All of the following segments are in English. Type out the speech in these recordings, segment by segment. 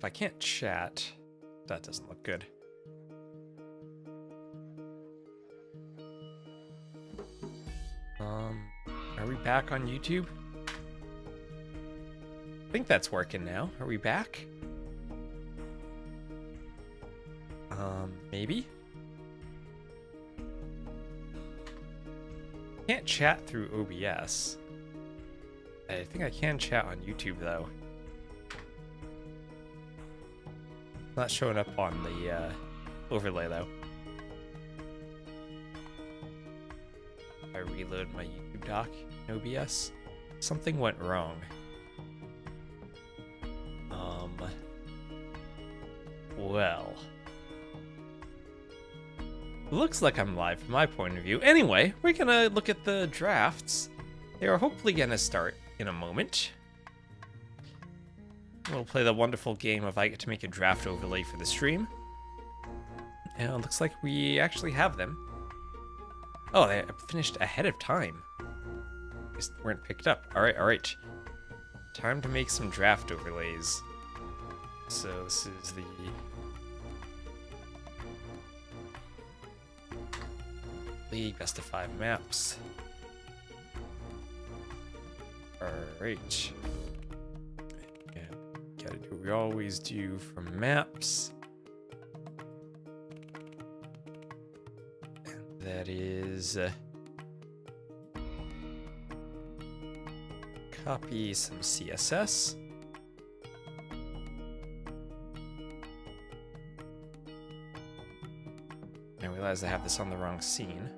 If I can't chat, that doesn't look good. Are we back on YouTube? I think that's working now. Are we back? Maybe? Can't chat through OBS. I think I can chat on YouTube though. Not showing up on the overlay though. I reload my YouTube doc in OBS. Something went wrong. Well. Looks like I'm live from my point of view. Anyway, we're gonna look at the drafts. They are hopefully gonna start in a moment. We'll play the wonderful game of I get to make a draft overlay for the stream. And it looks like we actually have them. Oh, they finished ahead of time. Just weren't picked up. Alright, alright. Time to make some draft overlays. So this is the... League best of 5 maps. Alright. Yeah, gotta do what we always do for maps. And that is... copy some CSS. I realize I have this on the wrong scene.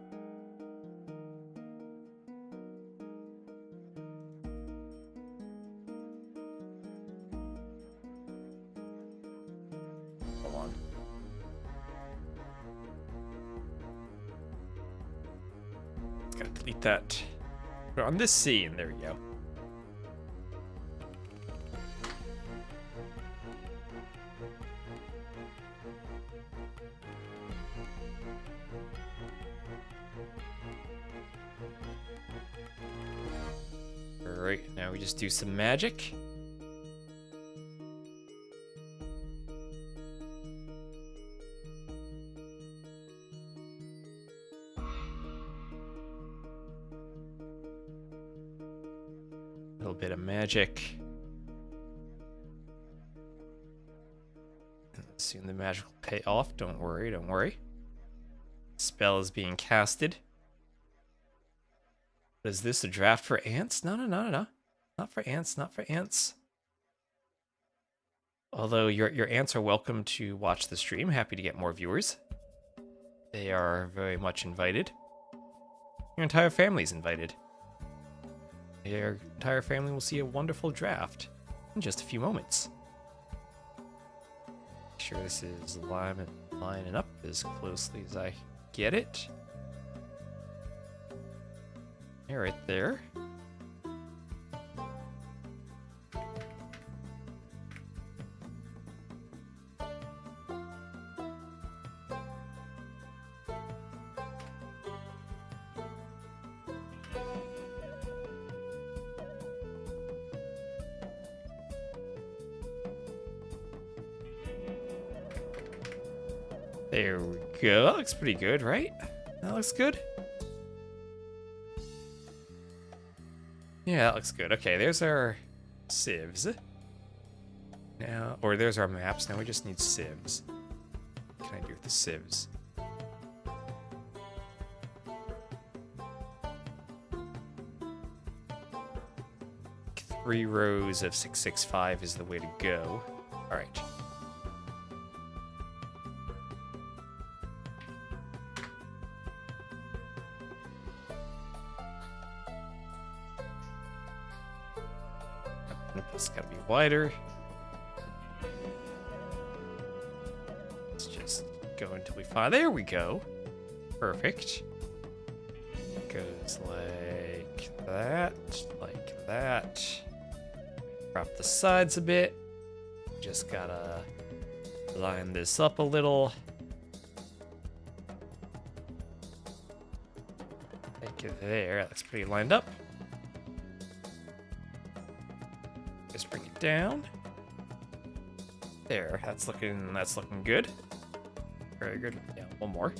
Hold on. Gotta delete that. But on this scene, there we go. Alright, now we just do some magic. A little bit of magic. Soon the magic will pay off. Don't worry, don't worry. Spell is being casted. Is this a draft for ants? No. Not for ants, not for ants. Although your ants are welcome to watch the stream. Happy to get more viewers. They are very much invited. Your entire family's invited. Your entire family will see a wonderful draft in just a few moments. Make sure this is lining up as closely as I get it. Yeah, right there. There we go. That looks pretty good, right? That looks good. Yeah, that looks good. Okay, there's our civs. Now, or there's our maps. Now we just need civs. What can I do with the civs? Three rows of 665 is the way to go. All right. It's gotta be wider. Let's just go until we find. There we go. Perfect. Goes like that, like that. Drop the sides a bit. Just gotta line this up a little. Like it there. That looks pretty lined up. Just bring it down. There, that's looking good. Very good. Yeah, one more.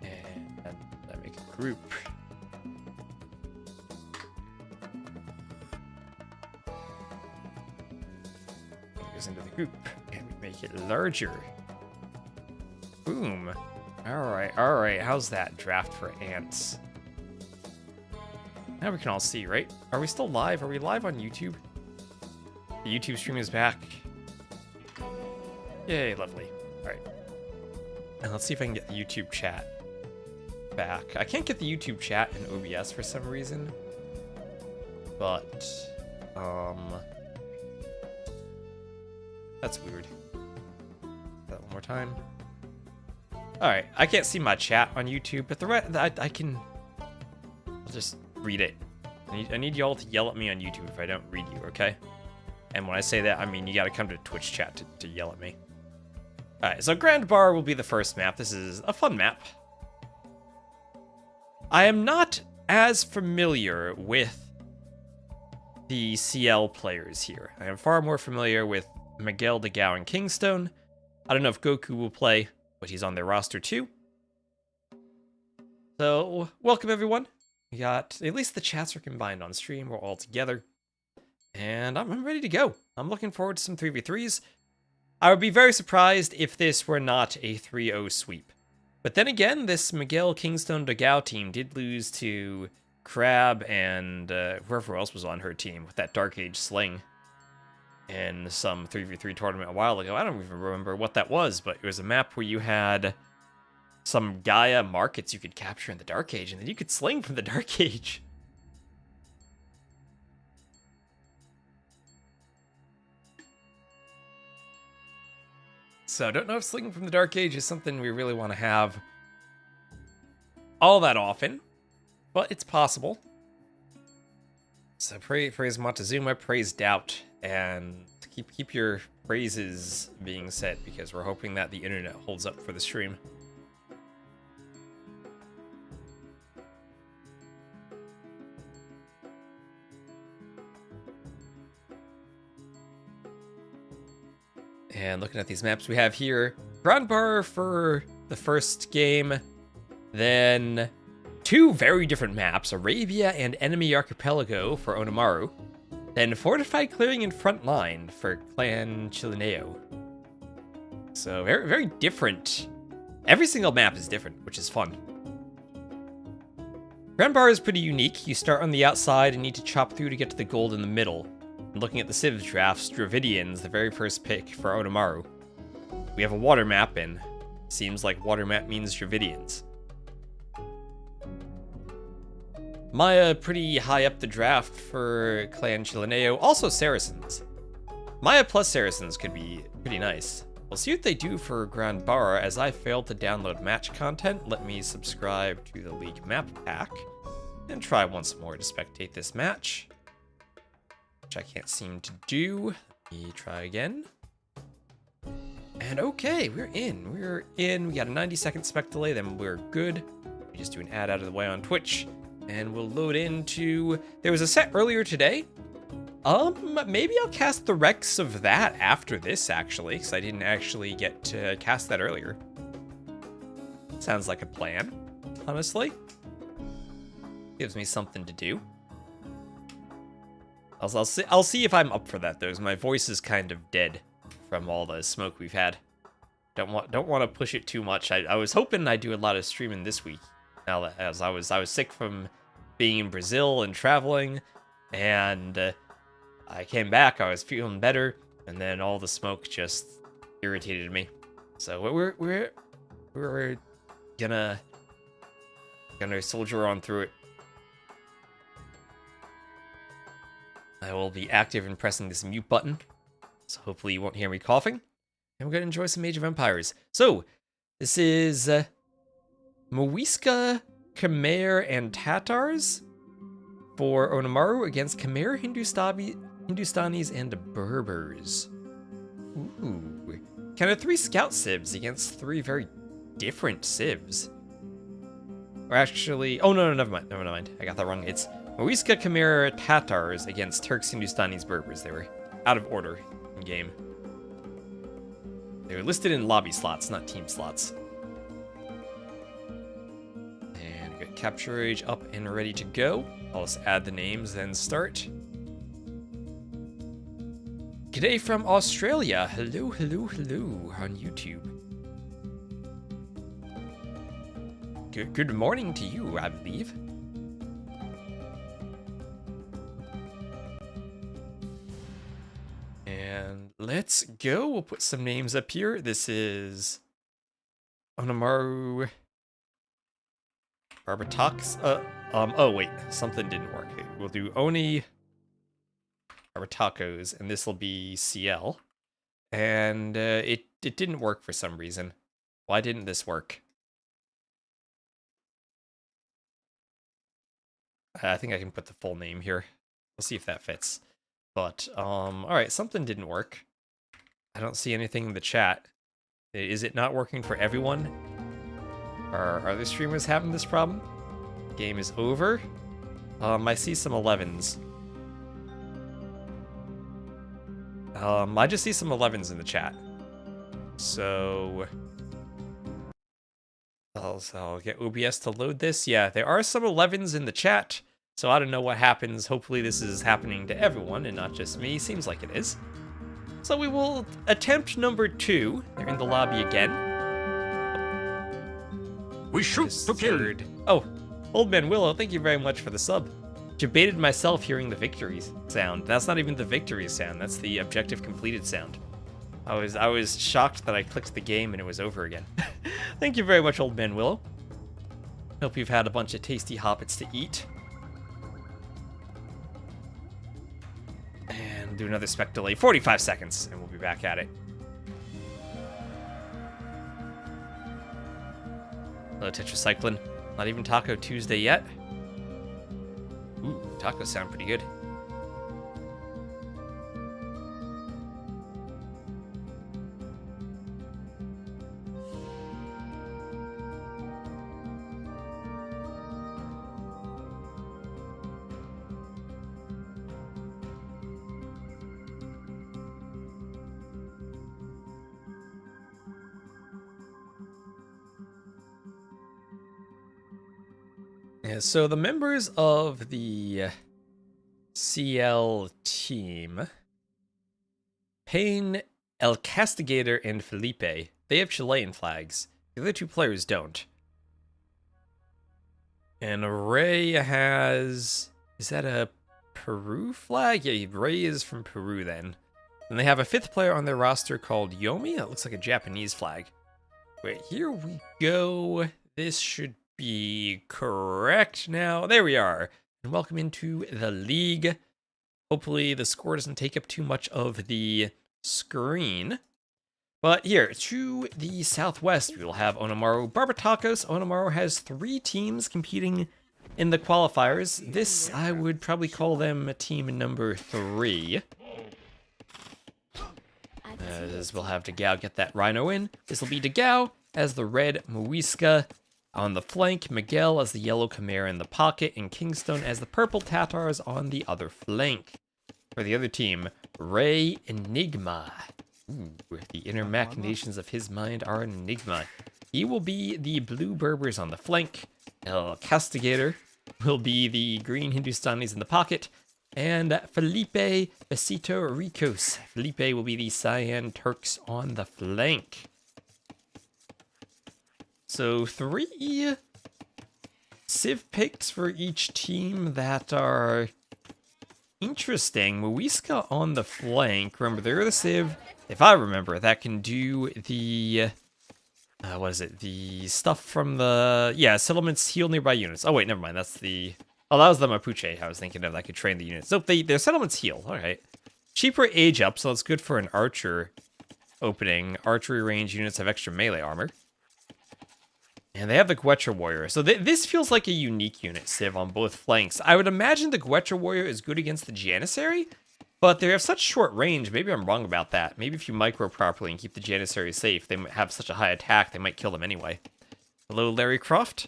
And I make a group. It goes into the group, and we make it larger. Boom. All right. How's that draft for ants? Now we can all see, right? Are we still live? Are we live on YouTube? The YouTube stream is back. Yay, lovely. All right. And let's see if I can get the YouTube chat back. I can't get the YouTube chat in OBS for some reason. But, that's weird. That one more time. All right, I can't see my chat on YouTube, but the rest, I can. I'll just read it. I need y'all to yell at me on YouTube if I don't read you, okay? And when I say that, I mean you gotta come to Twitch chat to yell at me. All right, so Grand Bar will be the first map. This is a fun map. I am not as familiar with the CL players here. I am far more familiar with Miguel, dogao, and KingstoNe. I don't know if Goku will play, but he's on their roster too. So, welcome everyone. We got, at least the chats are combined on stream. We're all together. And I'm ready to go. I'm looking forward to some 3v3s. I would be very surprised if this were not a 3-0 sweep. But then again, this Miguel, KingstoNe, dogao team did lose to Crab and whoever else was on her team with that Dark Age sling in some 3v3 tournament a while ago. I don't even remember what that was, but it was a map where you had some Gaia markets you could capture in the Dark Age, and then you could sling from the Dark Age. So I don't know if slinging from the Dark Age is something we really want to have all that often, but it's possible. So praise Montezuma, praise Doubt, and keep your praises being said, because we're hoping that the internet holds up for the stream. And looking at these maps we have here, Grand Bar for the first game, then two very different maps, Arabia and Enemy Archipelago for Onimaru, then Fortified Clearing and Front Line for Clan Chileno. So very, very different. Every single map is different, which is fun. Grand Bar is pretty unique. You start on the outside and need to chop through to get to the gold in the middle. And looking at the Civs drafts, Dravidian's the very first pick for Onimaru. We have a water map, and seems like water map means Dravidians. Maya pretty high up the draft for Clan Chileno, also Saracens. Maya plus Saracens could be pretty nice. We'll see what they do for Grand Bar. As I failed to download match content, let me subscribe to the League map pack and try once more to spectate this match, which I can't seem to do. Let me try again. And okay, we're in. We got a 90-second spec delay, then we're good. We just do an ad out of the way on Twitch, and we'll load into... There was a set earlier today. Maybe I'll cast the Rex of that after this, actually, because I didn't actually get to cast that earlier. Sounds like a plan, honestly. Gives me something to do. I'll see if I'm up for that, though, 'cause my voice is kind of dead from all the smoke we've had. Don't want to push it too much. I was hoping I'd do a lot of streaming this week. Now that as I was sick from being in Brazil and traveling, and I came back, I was feeling better, and then all the smoke just irritated me. So we're gonna soldier on through it. I will be active in pressing this mute button, so hopefully you won't hear me coughing. And we're gonna enjoy some Age of Empires. So this is Muisca, Khmer, and Tatars for Onimaru against Khmer, Hindustanis, and Berbers. Ooh. Kind of 3 scout civs against 3 very different civs. Or actually... Oh, no, never mind. I got that wrong. It's Muisca, Khmer, Tatars against Turks, Hindustanis, Berbers. They were out of order in game. They're listed in lobby slots, not team slots. And we got Capture Age up and ready to go. I'll just add the names, then start. G'day from Australia. Hello, hello, hello on YouTube. Good morning to you, I believe. And let's go. We'll put some names up here. This is Onimaru Barbetacos. Oh wait, something didn't work. We'll do Oni Barbetacos, and this will be CL. And it didn't work for some reason. Why didn't this work? I think I can put the full name here. We'll see if that fits. But, alright, something didn't work. I don't see anything in the chat. Is it not working for everyone? Are other streamers having this problem? Game is over. I see some 11s. I just see some 11s in the chat. So... I'll get OBS to load this. Yeah, there are some 11s in the chat, so I don't know what happens. Hopefully this is happening to everyone and not just me. Seems like it is. So we will attempt number 2. They're in the lobby again. We shoot to kill. Oh, Old Man Willow, thank you very much for the sub. Debated myself hearing the victory sound. That's not even the victory sound. That's the objective completed sound. I was shocked that I clicked the game and it was over again. Thank you very much, Old Man Willow. Hope you've had a bunch of tasty hoppets to eat. And do another spec delay. 45 seconds, and we'll be back at it. Hello, Tetracycline. Not even Taco Tuesday yet. Ooh, tacos sound pretty good. Yeah, so the members of the CL team, Payne, El Castigador, and Felipe, they have Chilean flags. The other 2 players don't. And Ray has... Is that a Peru flag? Yeah, Ray is from Peru then. And they have a 5th player on their roster called Yomi. That looks like a Japanese flag. Wait, here we go. This should be correct now. There we are. And welcome into the league. Hopefully the score doesn't take up too much of the screen. But here, to the southwest, we will have Onimaru Barbetacos. Onimaru has 3 teams competing in the qualifiers. This, I would probably call them team number 3. As we'll have dogao get that rhino in. This will be dogao as the red Muisca on the flank, Miguel as the yellow Chimera in the pocket, and KingstoNe as the purple Tatars on the other flank. For the other team, Ray Enigmaaa. Ooh, the inner machinations of his mind are an enigma. He will be the blue Berbers on the flank. El Castigador will be the green Hindustanis in the pocket. And FelipeBesitosRicos. Felipe will be the cyan Turks on the flank. So 3 Civ picks for each team that are interesting. Muisca on the flank. Remember, they're the Civ, if I remember, that can do the... what is it? The stuff from the... Yeah, settlements heal nearby units. Oh, wait, never mind. That's the... Oh, that was the Mapuche I was thinking of that could train the units. Nope, their settlements heal. All right. Cheaper age up, so it's good for an archer opening. Archery range units have extra melee armor. And they have the Guetra Warrior. So this feels like a unique unit, Civ, on both flanks. I would imagine the Guetra Warrior is good against the Janissary, but they have such short range. Maybe I'm wrong about that. Maybe if you micro properly and keep the Janissary safe, they might have such a high attack, they might kill them anyway. Hello, Larry Croft?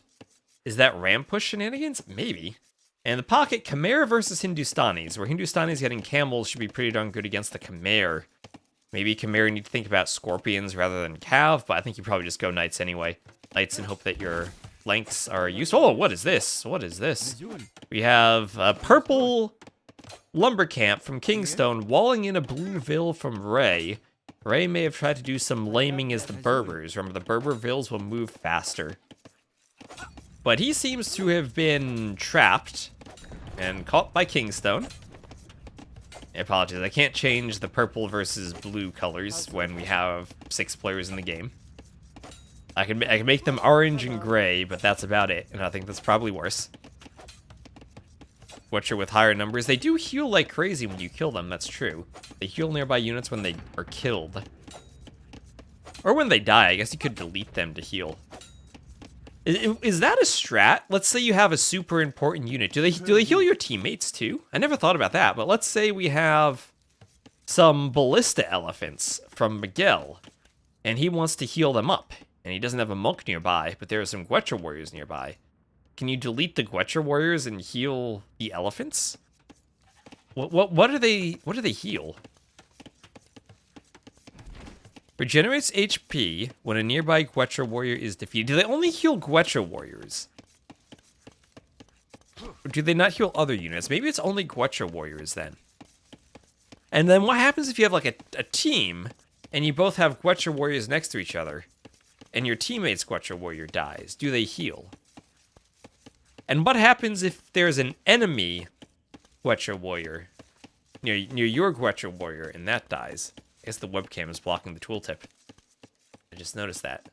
Is that ram push shenanigans? Maybe. And the pocket, Chimera versus Hindustanis, where Hindustanis getting camels should be pretty darn good against the Chimera. Maybe Chimera need to think about Scorpions rather than Cav, but I think you probably just go Knights anyway. Knights and hope that your flanks are useful. Oh, what is this? What is this? We have a purple lumber camp from KingstoNe walling in a blue Vil from Ray. Ray may have tried to do some laming as the Berbers. Remember, the Berber Vils will move faster. But he seems to have been trapped and caught by KingstoNe. Apologies, I can't change the purple versus blue colors when we have 6 players in the game. I can make them orange and gray, but that's about it, and I think that's probably worse. Watcher with higher numbers, they do heal like crazy when you kill them, that's true. They heal nearby units when they are killed. Or when they die, I guess you could delete them to heal. Is that a strat? Let's say you have a super important unit. Do they heal your teammates too? I never thought about that, but let's say we have some ballista elephants from Miguel, and he wants to heal them up, and he doesn't have a monk nearby, but there are some Guecha warriors nearby. Can you delete the Guecha warriors and heal the elephants? What do they heal? Regenerates HP when a nearby Guecha warrior is defeated. Do they only heal Guecha warriors? Or do they not heal other units? Maybe it's only Guecha warriors then. And then what happens if you have like a team and you both have Guecha warriors next to each other and your teammate's Guecha warrior dies? Do they heal? And what happens if there's an enemy Guecha warrior near your Guecha warrior and that dies? I guess the webcam is blocking the tooltip. I just noticed that.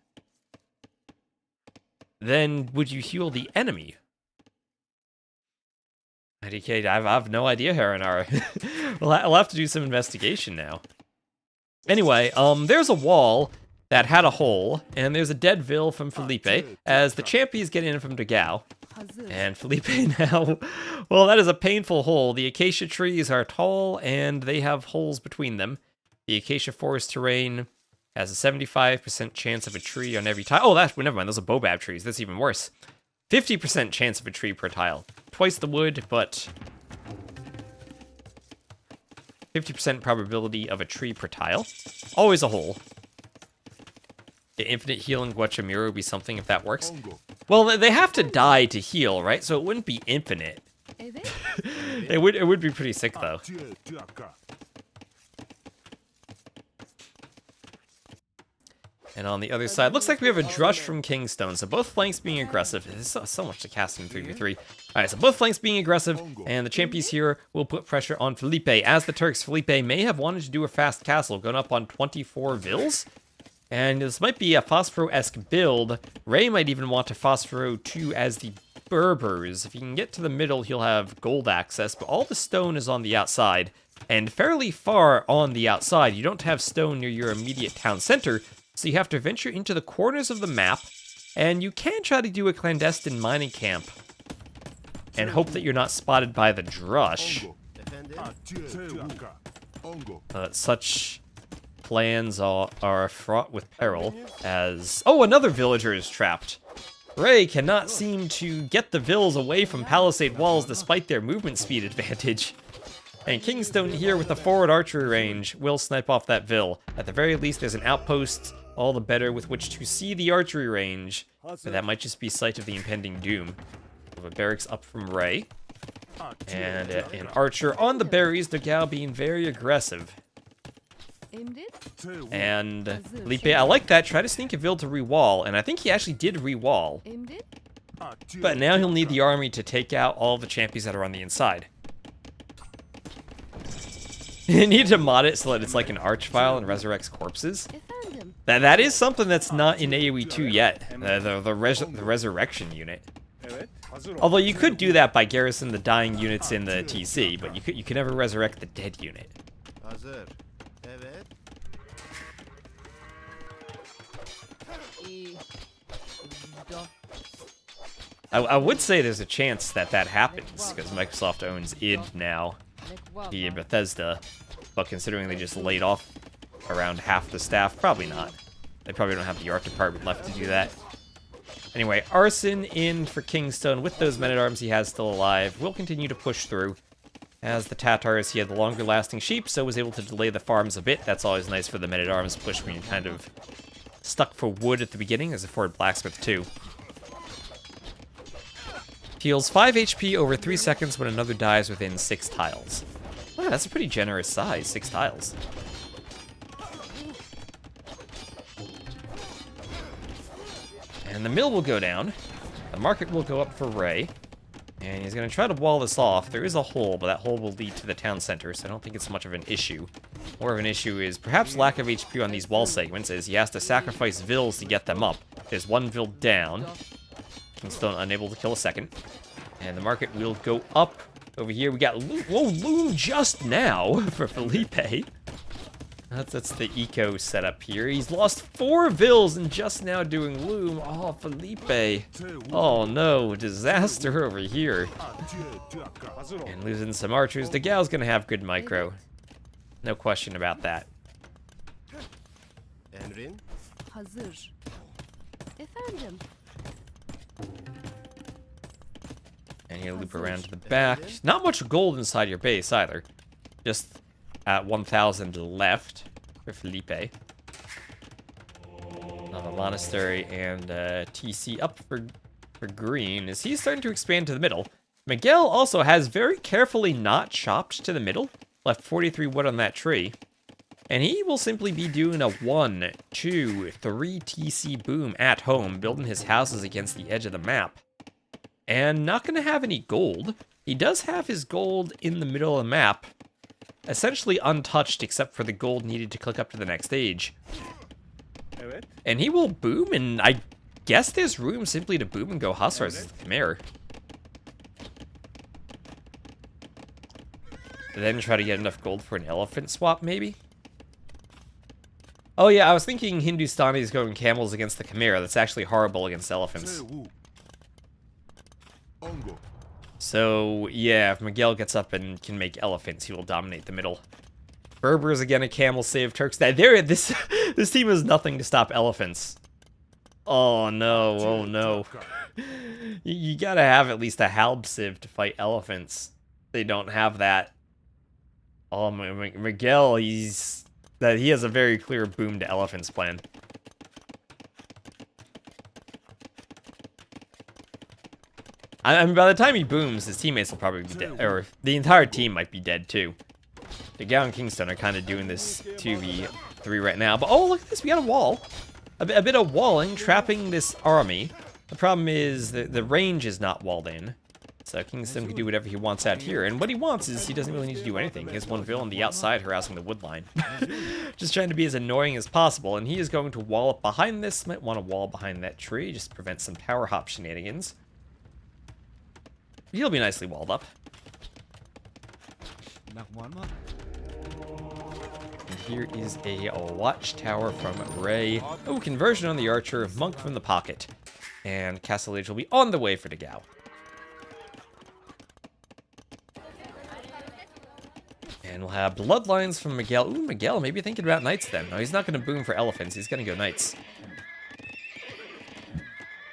Then would you heal the enemy? IDK, I have no idea, Haranara. I'll have to do some investigation now. Anyway, there's a wall that had a hole, and there's a dead Vil from Felipe, as the champions get in from dogao. And Felipe now, well, that is a painful hole. The acacia trees are tall, and they have holes between them. The acacia forest terrain has a 75% chance of a tree on every tile. Oh, never mind, those are baobab trees. That's even worse. 50% chance of a tree per tile. Twice the wood, but 50% probability of a tree per tile. Always a hole. The infinite healing Guachamiro would be something if that works. Well, they have to die to heal, right? So it wouldn't be infinite. It would be pretty sick, though. And on the other side, looks like we have a Drush from KingstoNe, so both flanks being aggressive. There's so much to cast in 3v3. Alright, so both flanks being aggressive, and the champions here will put pressure on Felipe. As the Turks, Felipe may have wanted to do a fast castle, going up on 24 Vils. And this might be a Phosphoro-esque build. Ray might even want to Phosphoro 2 as the Berbers. If he can get to the middle, he'll have gold access, but all the stone is on the outside. And fairly far on the outside, you don't have stone near your immediate town center, so you have to venture into the corners of the map, and you can try to do a clandestine mining camp and hope that you're not spotted by the Drush. Such plans are fraught with peril, as... Oh, another villager is trapped. Ray cannot seem to get the Vils away from palisade walls despite their movement speed advantage. And KingstoNe here with the forward archery range will snipe off that Vil. At the very least, there's an outpost, all the better with which to see the archery range. But that might just be sight of the impending doom. We have a barracks up from Ray. And an archer on the berries, dogao being very aggressive. And Felipe, I like that. Try to sneak a Vil to re-wall, and I think he actually did re-wall. But now he'll need the army to take out all the champions that are on the inside. You need to mod it so that it's like an arch file and resurrects corpses. That is something that's not in AoE 2 yet, the resurrection unit. Although you could do that by garrison the dying units in the TC, but you could never resurrect the dead unit. I would say there's a chance that happens, because Microsoft owns id now, via Bethesda, but considering they just laid off around half the staff, probably not. They probably don't have the art department left to do that. Anyway, Arson in for KingstoNe with those men-at-arms he has still alive. We'll continue to push through As the Tatars, he had the longer lasting sheep, so was able to delay the farms a bit. That's always nice for the men-at-arms push when you're kind of stuck for wood at the beginning, as a forward blacksmith too. Heals 5 HP over 3 seconds when another dies within 6 tiles. Wow, that's a pretty generous size, 6 tiles. And the mill will go down. The market will go up for Ray. And he's going to try to wall this off. There is a hole, but that hole will lead to the town center, so I don't think it's much of an issue. More of an issue is perhaps lack of HP on these wall segments, as he has to sacrifice vills to get them up. There's one vill down. KingstoNe unable to kill a second. And the market will go up. Over here we got Loom. Whoa, Loom just now for Felipe. That's the eco setup here. He's lost 4 vills and just now doing Loom. Oh, Felipe. Oh no, disaster over here. And losing some archers. dogau's gonna have good micro. No question about that. Hazır. Efendim. And he'll loop around to the back. Not much gold inside your base either. Just at 1,000 left for Felipe. Another monastery and TC up for green. As he's starting to expand to the middle. Miguel also has very carefully not chopped to the middle. Left 43 wood on that tree. And he will simply be doing a 1, 2, 3 TC boom at home, building his houses against the edge of the map. And not going to have any gold. He does have his gold in the middle of the map, essentially untouched except for the gold needed to click up to the next stage. And he will boom, and I guess there's room simply to boom and go Hussars as the Khmer. Then try to get enough gold for an elephant swap, maybe? Oh yeah, I was thinking Hindustanis going camels against the Khmer. That's actually horrible against elephants. So, yeah, if Miguel gets up and can make elephants, he will dominate the middle. Berbers again, a camel save Turks. This team has nothing to stop elephants. Oh no, oh no. You gotta have at least a halb sieve to fight elephants. They don't have that. Oh, Miguel, he has a very clear boom to elephants plan. I mean, by the time he booms, his teammates will probably be dead, or the entire team might be dead too. dogao and KingstoNe are kind of doing this 2v3 right now, but oh, look at this, we got a wall. A bit of walling, trapping this army. The problem is the range is not walled in, so KingstoNe can do whatever he wants out here, and what he wants is he doesn't really need to do anything. He has one villain on the outside harassing the wood line. Just trying to be as annoying as possible, and he is going to wall up behind this. Might want to wall behind that tree, just to prevent some tower hop shenanigans. He'll be nicely walled up. And here is a watchtower from Ray. Oh, conversion on the archer, monk from the pocket. And Castle Age will be on the way for dogao. And we'll have bloodlines from Miguel. Ooh, Miguel, maybe thinking about knights then. No, he's not going to boom for elephants. He's going to go knights.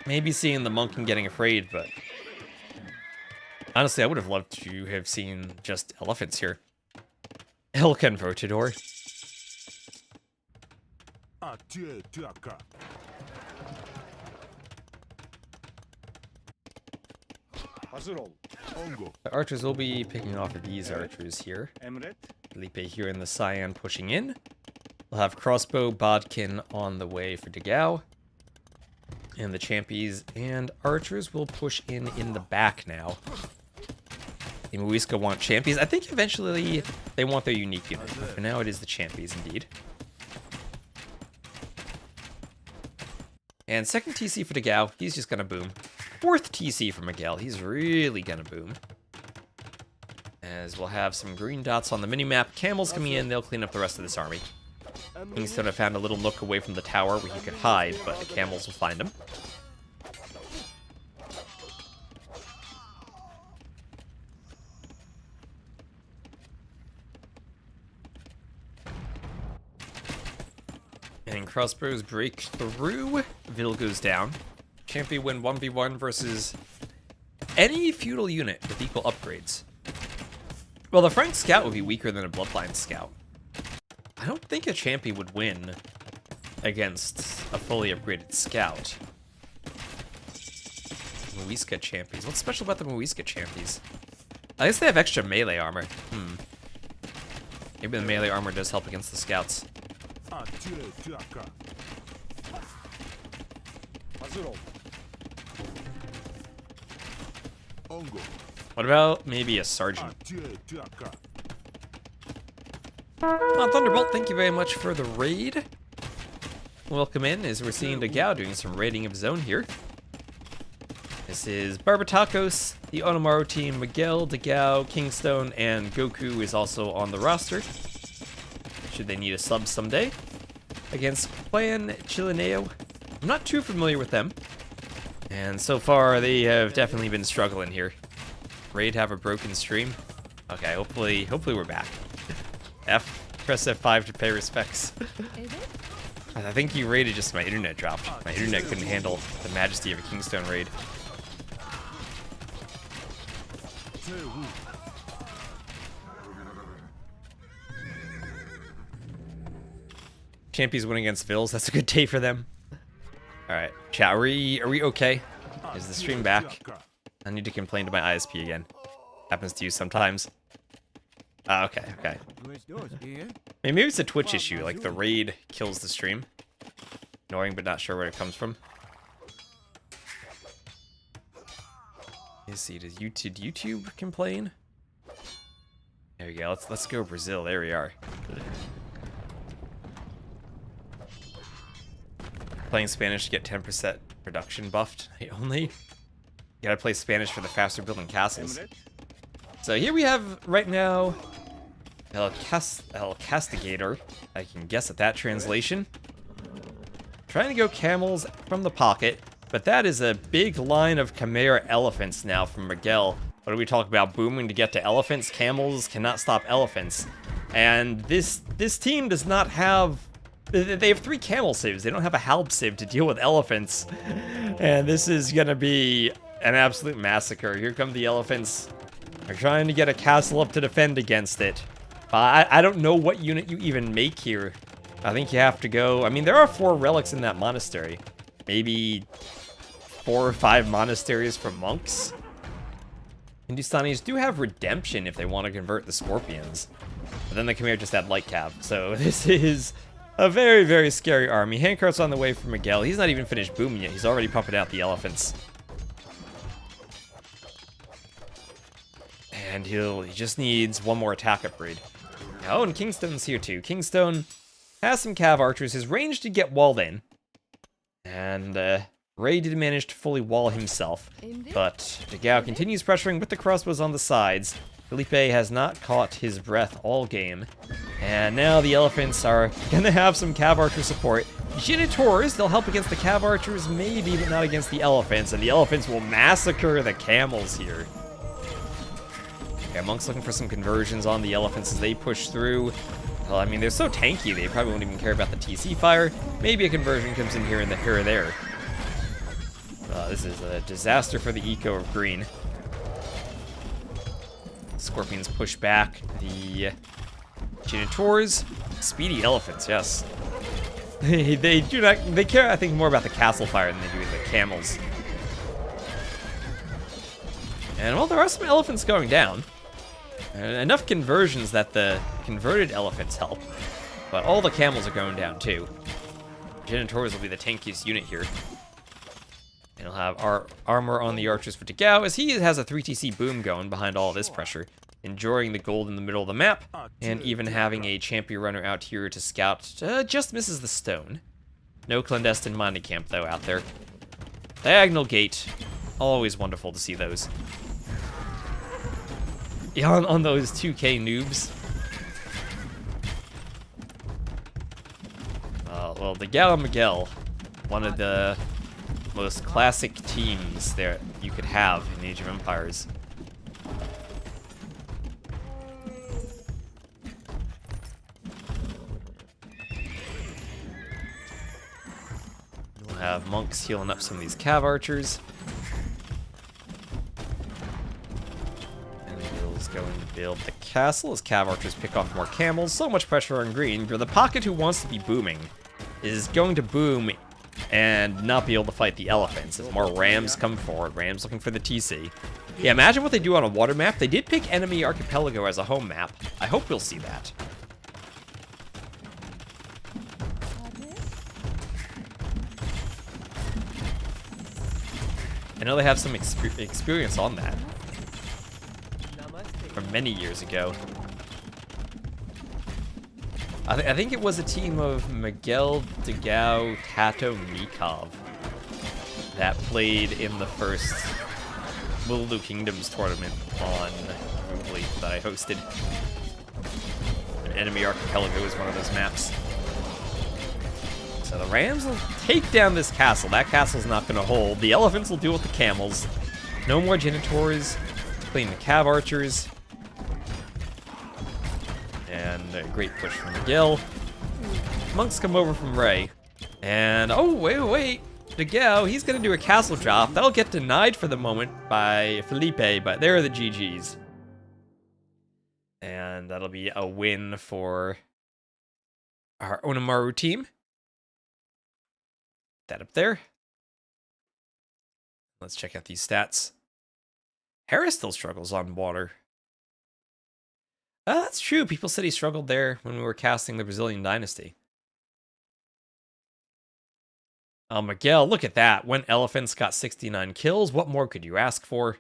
Maybe seeing the monk and getting afraid, but honestly, I would have loved to have seen just elephants here. El Convertidor. The archers will be picking off of these archers here. Felipe here in the cyan pushing in. We'll have crossbow bodkin on the way for dogao. And the champions and archers will push in the back now. The Muisca want champions. I think eventually they want their unique unit. But for now, it is the champions indeed. And second TC for dogao. He's just going to boom. Fourth TC for Miguel. He's really going to boom. As we'll have some green dots on the minimap. Camels coming in. They'll clean up the rest of this army. KingstoNe found a little nook away from the tower where he could hide, but the camels will find him. And crossbows break through. Vil goes down. Champion win 1v1 versus any feudal unit with equal upgrades. Well, the Frank Scout would be weaker than a Bloodline Scout. I don't think a champion would win against a fully upgraded Scout. Muisca champions. What's special about the Muisca champions? I guess they have extra melee armor. Maybe the melee armor does help against the Scouts. What about maybe a Sergeant? Thunderbolt, thank you very much for the raid. Welcome in, as we're seeing dogao doing some raiding of his own here. This is Barbetacos, the Onimaru team, Miguel, dogao, KingstoNe, and GoKu is also on the roster. Should they need a sub someday. Against Clan Chileno. I'm not too familiar with them. And so far, they have definitely been struggling here. Raid have a broken stream. Okay, hopefully we're back. Press F5 to pay respects. I think you raided just my internet dropped. My internet couldn't handle the majesty of a KingstoNe raid. Champions winning against Vils. That's a good day for them. Alright, chat, are we okay? Is the stream back? I need to complain to my ISP again. Happens to you sometimes. Okay. Maybe it's a Twitch issue, like the raid kills the stream. Annoying, but not sure where it comes from. Let's see, did YouTube complain? There we go, let's go Brazil, there we are. Playing Spanish to get 10% production buffed only. You gotta play Spanish for the faster building castles. So here we have, right now, El Castigador. I can guess at that translation. Trying to go camels from the pocket, but that is a big line of Chimera elephants now from Miguel. What do we talk about? Booming to get to elephants? Camels cannot stop elephants. And this team does not have... They have 3 camel civs. They don't have a halb civ to deal with elephants. And this is gonna be an absolute massacre. Here come the elephants. They're trying to get a castle up to defend against it. I don't know what unit you even make here. I think you have to go... I mean, there are 4 relics in that monastery. Maybe 4 or 5 monasteries for monks. Hindustanis do have redemption if they want to convert the scorpions. But then the Khmer just had light cav. So this is a very, very scary army. Handcart's on the way for Miguel. He's not even finished booming yet. He's already pumping out the elephants. And he just needs 1 more attack upgrade. Oh, and KingstoNe's here too. KingstoNe has some cav archers. His range did get walled in. And Ray did manage to fully wall himself. But dogao continues pressuring with the crossbows on the sides. Felipe has not caught his breath all game. And now the elephants are going to have some cav archer support. Genitors, they'll help against the cav archers, maybe, but not against the elephants. And the elephants will massacre the camels here. Yeah, Monk's looking for some conversions on the elephants as they push through. Well, I mean, they're so tanky, they probably won't even care about the TC fire. Maybe a conversion comes in here or there. This is a disaster for the eco of green. Scorpions push back the Genitors. Speedy elephants, yes. They care, I think, more about the castle fire than they do the camels. And, well, there are some elephants going down. Enough conversions that the converted elephants help. But all the camels are going down, too. Genitors will be the tankiest unit here. And he'll have our armor on the archers for dogao, as he has a 3TC boom going behind all this pressure. Enjoying the gold in the middle of the map, and even having a champion runner out here to scout. Just misses the stone. No clandestine mining camp, though, out there. Diagonal gate. Always wonderful to see those. Yeah, on those 2K noobs. Well, dogao and Miguel, one of the most classic teams there you could have in Age of Empires. We'll have monks healing up some of these cav archers. And Bill's going Build the castle as cav archers pick off more camels. So much pressure on green. For the pocket who wants to be booming is going to boom and not be able to fight the elephants as more rams come forward. Rams looking for the TC. Yeah, imagine what they do on a water map. They did pick enemy archipelago as a home map. I hope we'll see that. I know they have some experience on that from many years ago. I think it was a team of Miguel, Dogao, Tato, Nikov that played in the first Little Kingdoms tournament on Google that I hosted. An enemy archipelago is one of those maps. So the Rams will take down this castle. That castle's not going to hold. The elephants will deal with the camels. No more genitors. Clean the cav archers. And a great push from Miguel. Monks come over from Ray. And, oh, wait. Dogao, he's going to do a castle drop. That'll get denied for the moment by Felipe, but there are the GGs. And that'll be a win for our Onimaru team. That up there. Let's check out these stats. Harris still struggles on water. That's true. People said he struggled there when we were casting the Brazilian Dynasty. Oh, Miguel, look at that. When elephants got 69 kills, what more could you ask for?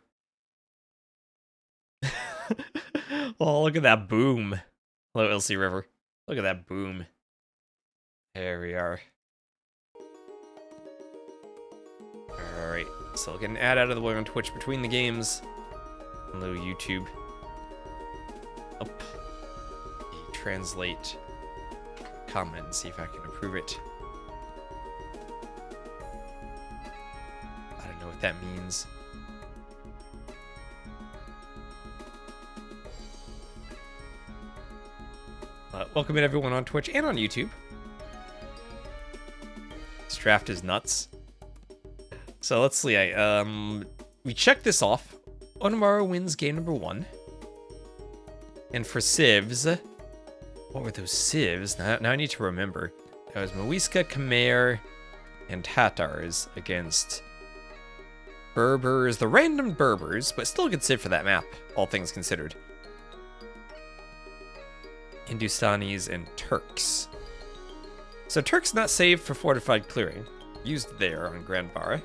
Oh, look at that boom. Hello, Ilse River. Look at that boom. There we are. Alright, so we'll get an ad out of the way on Twitch between the games. Hello, YouTube. Up. Translate comment and see if I can approve it. I don't know what that means. Welcome in everyone on Twitch and on YouTube. This draft is nuts. So let's see. We checked this off. Onimaru wins game number 1. And for civs, what were those civs? Now I need to remember. That was Muisca, Khmer, and Tatars against Berbers, the random Berbers, but still a good civ for that map, all things considered. Hindustanis and Turks. So Turks not saved for fortified clearing. Used there on Grand Barra.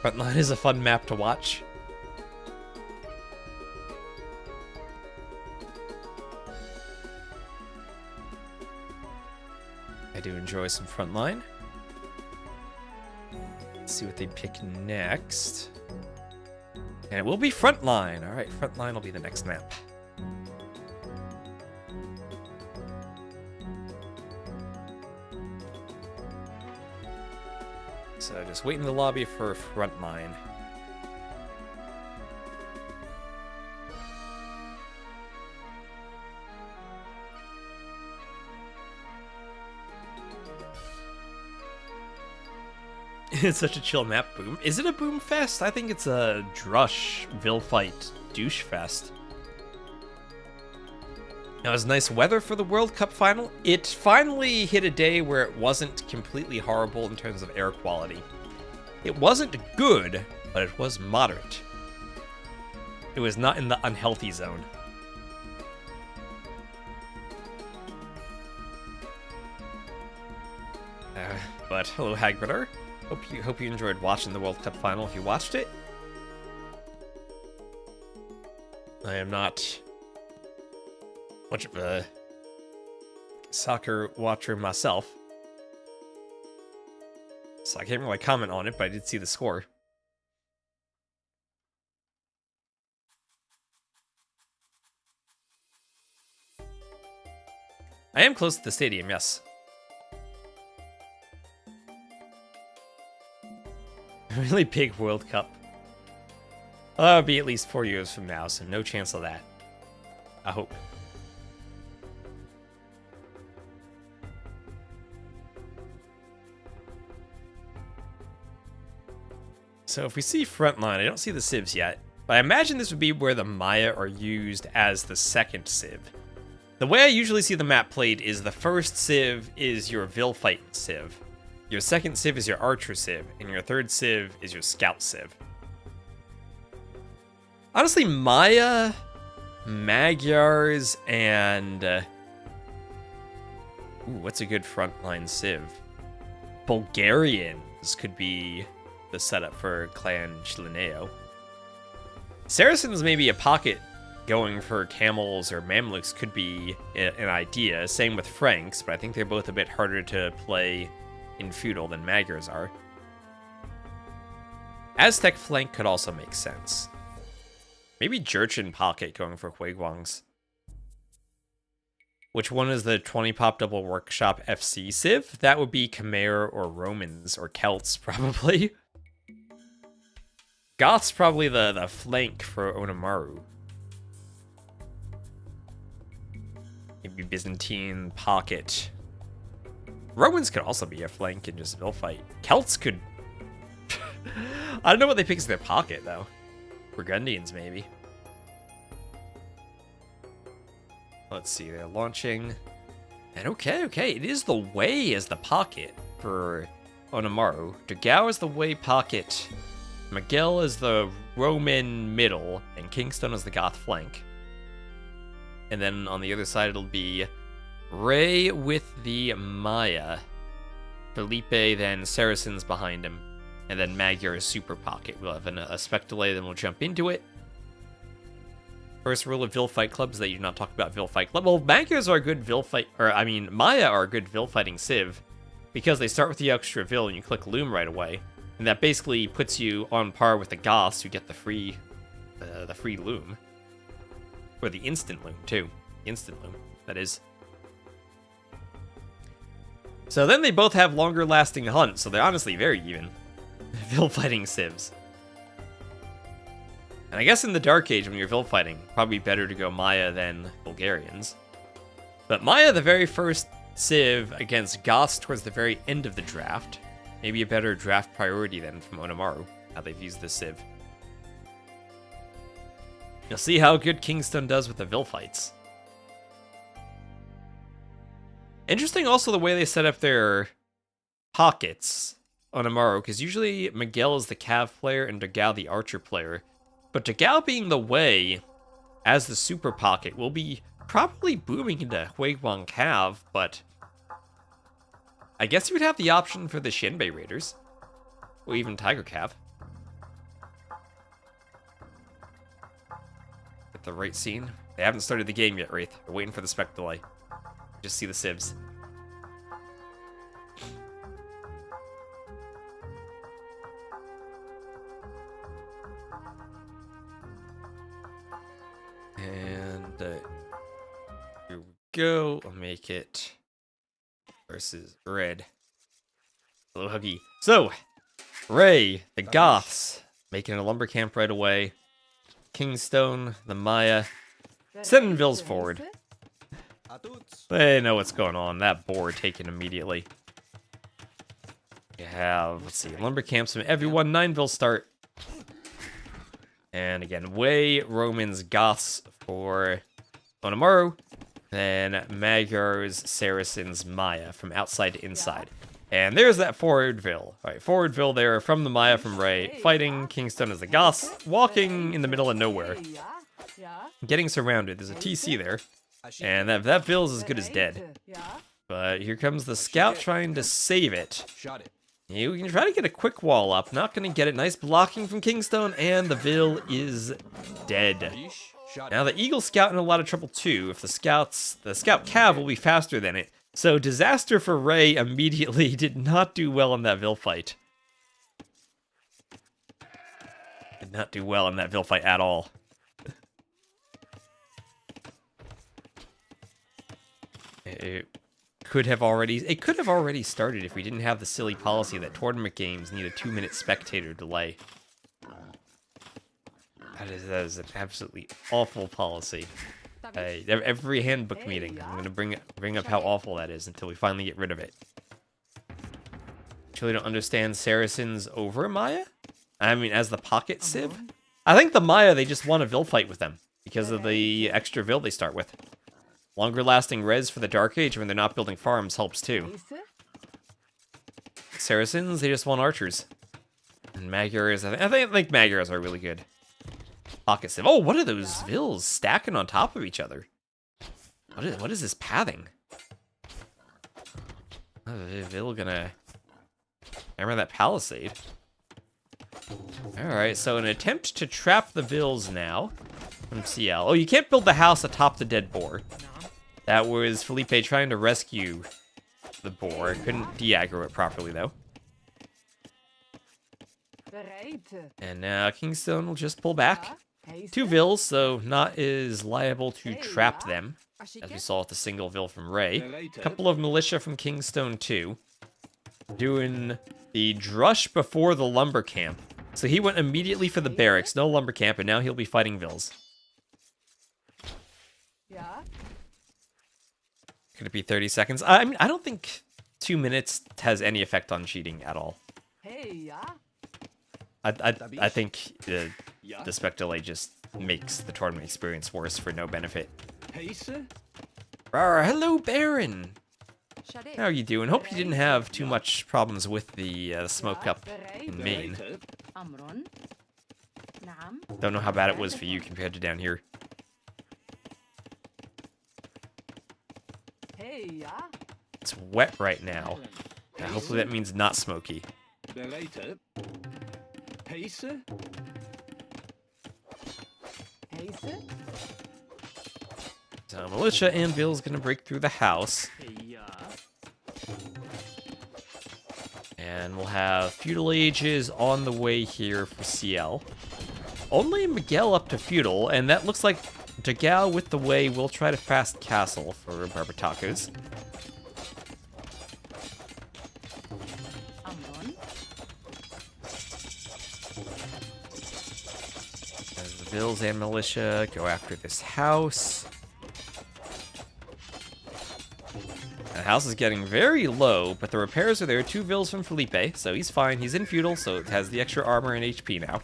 Frontline is a fun map to watch. I do enjoy some Frontline. Let's see what they pick next. And it will be Frontline. Alright, Frontline will be the next map. So just wait in the lobby for Frontline. It's such a chill map, boom. Is it a boom fest? I think it's a drush, Vilfight, douche fest. Now, it was nice weather for the World Cup final. It finally hit a day where it wasn't completely horrible in terms of air quality. It wasn't good, but it was moderate. It was not in the unhealthy zone. But hello, Hagrider. Hope you enjoyed watching the World Cup final if you watched it. I am not much of a soccer watcher myself, so I can't really comment on it, but I did see the score. I am close to the stadium, yes. A really big World Cup. Well, that would be at least 4 years from now, so no chance of that. I hope. So if we see frontline, I don't see the civs yet. But I imagine this would be where the Maya are used as the second civ. The way I usually see the map played is the first civ is your Vilfight civ. Your second civ is your Archer civ. And your third civ is your Scout civ. Honestly, Maya, Magyars, and... what's a good frontline civ? Bulgarians could be the setup for Clan Chileno. Saracens may be a pocket going for camels or Mamluks could be an idea. Same with Franks, but I think they're both a bit harder to play in feudal than Magyars are. Aztec flank could also make sense. Maybe Jurchen pocket going for Huiguangs. Which one is the 20 pop double workshop FC civ? That would be Khmer or Romans or Celts, probably. Goth's probably the flank for Onimaru. Maybe Byzantine pocket. Romans could also be a flank in just Vilfight. Celts could... I don't know what they pick as their pocket, though. Burgundians, maybe. Let's see, they're launching. And okay, it is the way as the pocket for Onimaru. Dogao is the way pocket. Miguel is the Roman middle, and KingstoNe is the Goth flank. And then on the other side, it'll be Ray with the Maya. Felipe, then Saracens behind him. And then Magyar is super pocket. We'll have a Spectale, then we'll jump into it. First rule of Vilfight Club is that you do not talk about Vilfight Club. Well, Magyars are a good Vilfight, Maya are a good Vilfighting civ, because they start with the extra Vil and you click Loom right away. And that basically puts you on par with the Goths who get the free Loom. Or the instant Loom, too. Instant Loom, that is. So then they both have longer lasting hunts, so they're honestly very even. Vilfighting civs. And I guess in the Dark Age, when you're Vilfighting, probably better to go Maya than Bulgarians. But Maya, the very first civ against Goths towards the very end of the draft. Maybe a better draft priority than from Onimaru, how they've used this civ. You'll see how good KingstoNe does with the Vilfights. Interesting also the way they set up their pockets on Onimaru, because usually Miguel is the Cav player and dogao the Archer player. But dogao being the way, as the super pocket, will be probably booming into Huiguang Cav, but I guess you would have the option for the Shenbei Raiders. Or even Tiger Cav. Get the right scene. They haven't started the game yet, Wraith. We're waiting for the Spectale. Just see the civs. And here we go. I'll make it versus red. Hello, Huggy. So, Ray, the Goths, making a lumber camp right away. KingstoNe, the Maya, sending Vils forward. They know what's going on. That boar taken immediately. You have, let's see, lumber camps from everyone. 9 Vils start. And again, way Romans, Goths for Onimaru. Then Magyars, Saracens, Maya from outside to inside. And there's that forward Vil. Alright, forward Vil there from the Maya from Ray. Fighting KingstoNe as the Goths. Walking in the middle of nowhere. Getting surrounded. There's a TC there. And that Vil is as good as dead. But here comes the scout trying to save it. You can try to get a quick wall up. Not going to get it. Nice blocking from KingstoNe. And the Vil is dead. Now the Eagle Scout in a lot of trouble too. If the Scout Cav will be faster than it. So disaster for Ray immediately. Did not do well in that Vil fight. Did not do well in that Vil fight at all. It could have already started if we didn't have the silly policy that tournament games need a 2-minute spectator delay. That is an absolutely awful policy. Every handbook meeting, I'm gonna bring up how awful that is until we finally get rid of it. Truly don't understand Saracens over Maya. I mean, as the pocket civ? I think the Maya, they just want a Vil fight with them because of the extra Vil they start with. Longer lasting res for the Dark Age when they're not building farms helps too. Saracens, they just want archers. And Magyars, I think Magyars are really good. Pocket civ. Oh, what are those Vils stacking on top of each other? What is this pathing? Oh, Vil gonna... Remember that palisade? Alright, so an attempt to trap the Vils now from CL. Oh, you can't build the house atop the dead boar. That was Felipe trying to rescue the boar. Couldn't de-aggro it properly, though. And now KingstoNe will just pull back. 2 Vils, so not as liable to trap them, as we saw with the single Vil from Ray. A couple of militia from KingstoNe, too. Doing the drush before the lumber camp. So he went immediately for the barracks, no lumber camp, and now he'll be fighting Vils. Could it be 30 seconds? I mean, I don't think 2 minutes has any effect on cheating at all. I think the spec delay just makes the tournament experience worse for no benefit. Hello, Baron! How are you doing? Hope you didn't have too much problems with the smoke up in Maine. Don't know how bad it was for you compared to down here. It's wet right now. Hopefully that means not smoky. So militia and Vil's gonna break through the house. And we'll have Feudal Ages on the way here for CL. Only Miguel up to Feudal, and that looks like dogao with the way will try to fast castle for Barbetacos. As the Vils and militia go after this house. The house is getting very low, but the repairs are there. 2 Vils from Felipe, so he's fine. He's in Feudal, so it has the extra armor and HP now.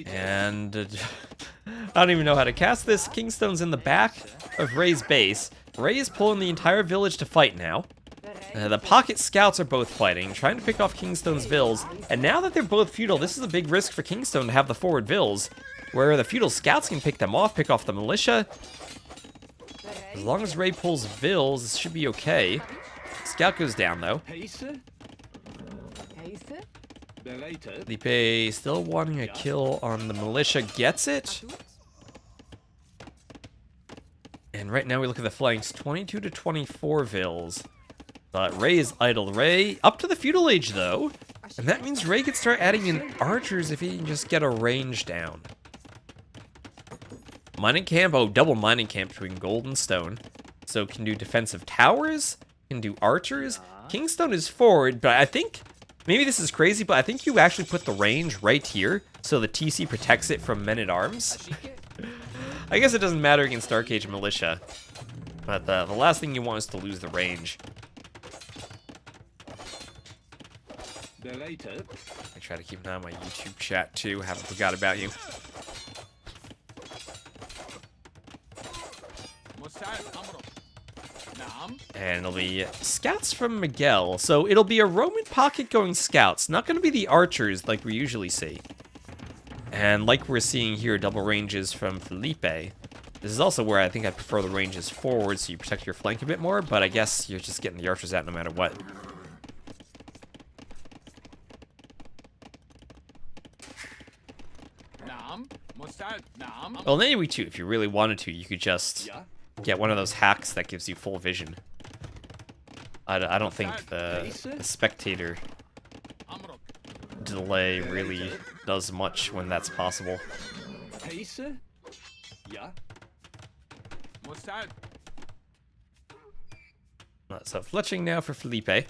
And I don't even know how to cast this. KingstoNe's in the back of Ray's base. Ray is pulling the entire village to fight now. The pocket scouts are both fighting, trying to pick off KingstoNe's Vils. And now that they're both Feudal, this is a big risk for KingstoNe to have the forward Vils, where the Feudal scouts can pick them off, pick off the militia. As long as Ray pulls Vils, this should be okay. Scout goes down, though. Felipe still wanting a kill on the militia, gets it. And right now we look at the flanks, 22 to 24 Vils. But Ray is idle. Ray up to the Feudal Age, though. And that means Ray could start adding in archers if he can just get a range down. Mining camp, oh, double mining camp between gold and stone. So can do defensive towers, can do archers. KingstoNe is forward, but I think, maybe this is crazy, but I think you actually put the range right here, so the TC protects it from men-at-arms. I guess it doesn't matter against Dark Age militia, but the last thing you want is to lose the range. I try to keep an eye on my YouTube chat too, haven't forgot about you. And it'll be scouts from Miguel. So it'll be a Roman pocket going scouts. Not going to be the archers like we usually see. And like we're seeing here, double ranges from Felipe. This is also where I think I prefer the ranges forward so you protect your flank a bit more. But I guess you're just getting the archers out no matter what. Well, anyway, too, if you really wanted to, you could just get one of those hacks that gives you full vision. I don't think the spectator delay really does much when that's possible. So fletching now for Felipe.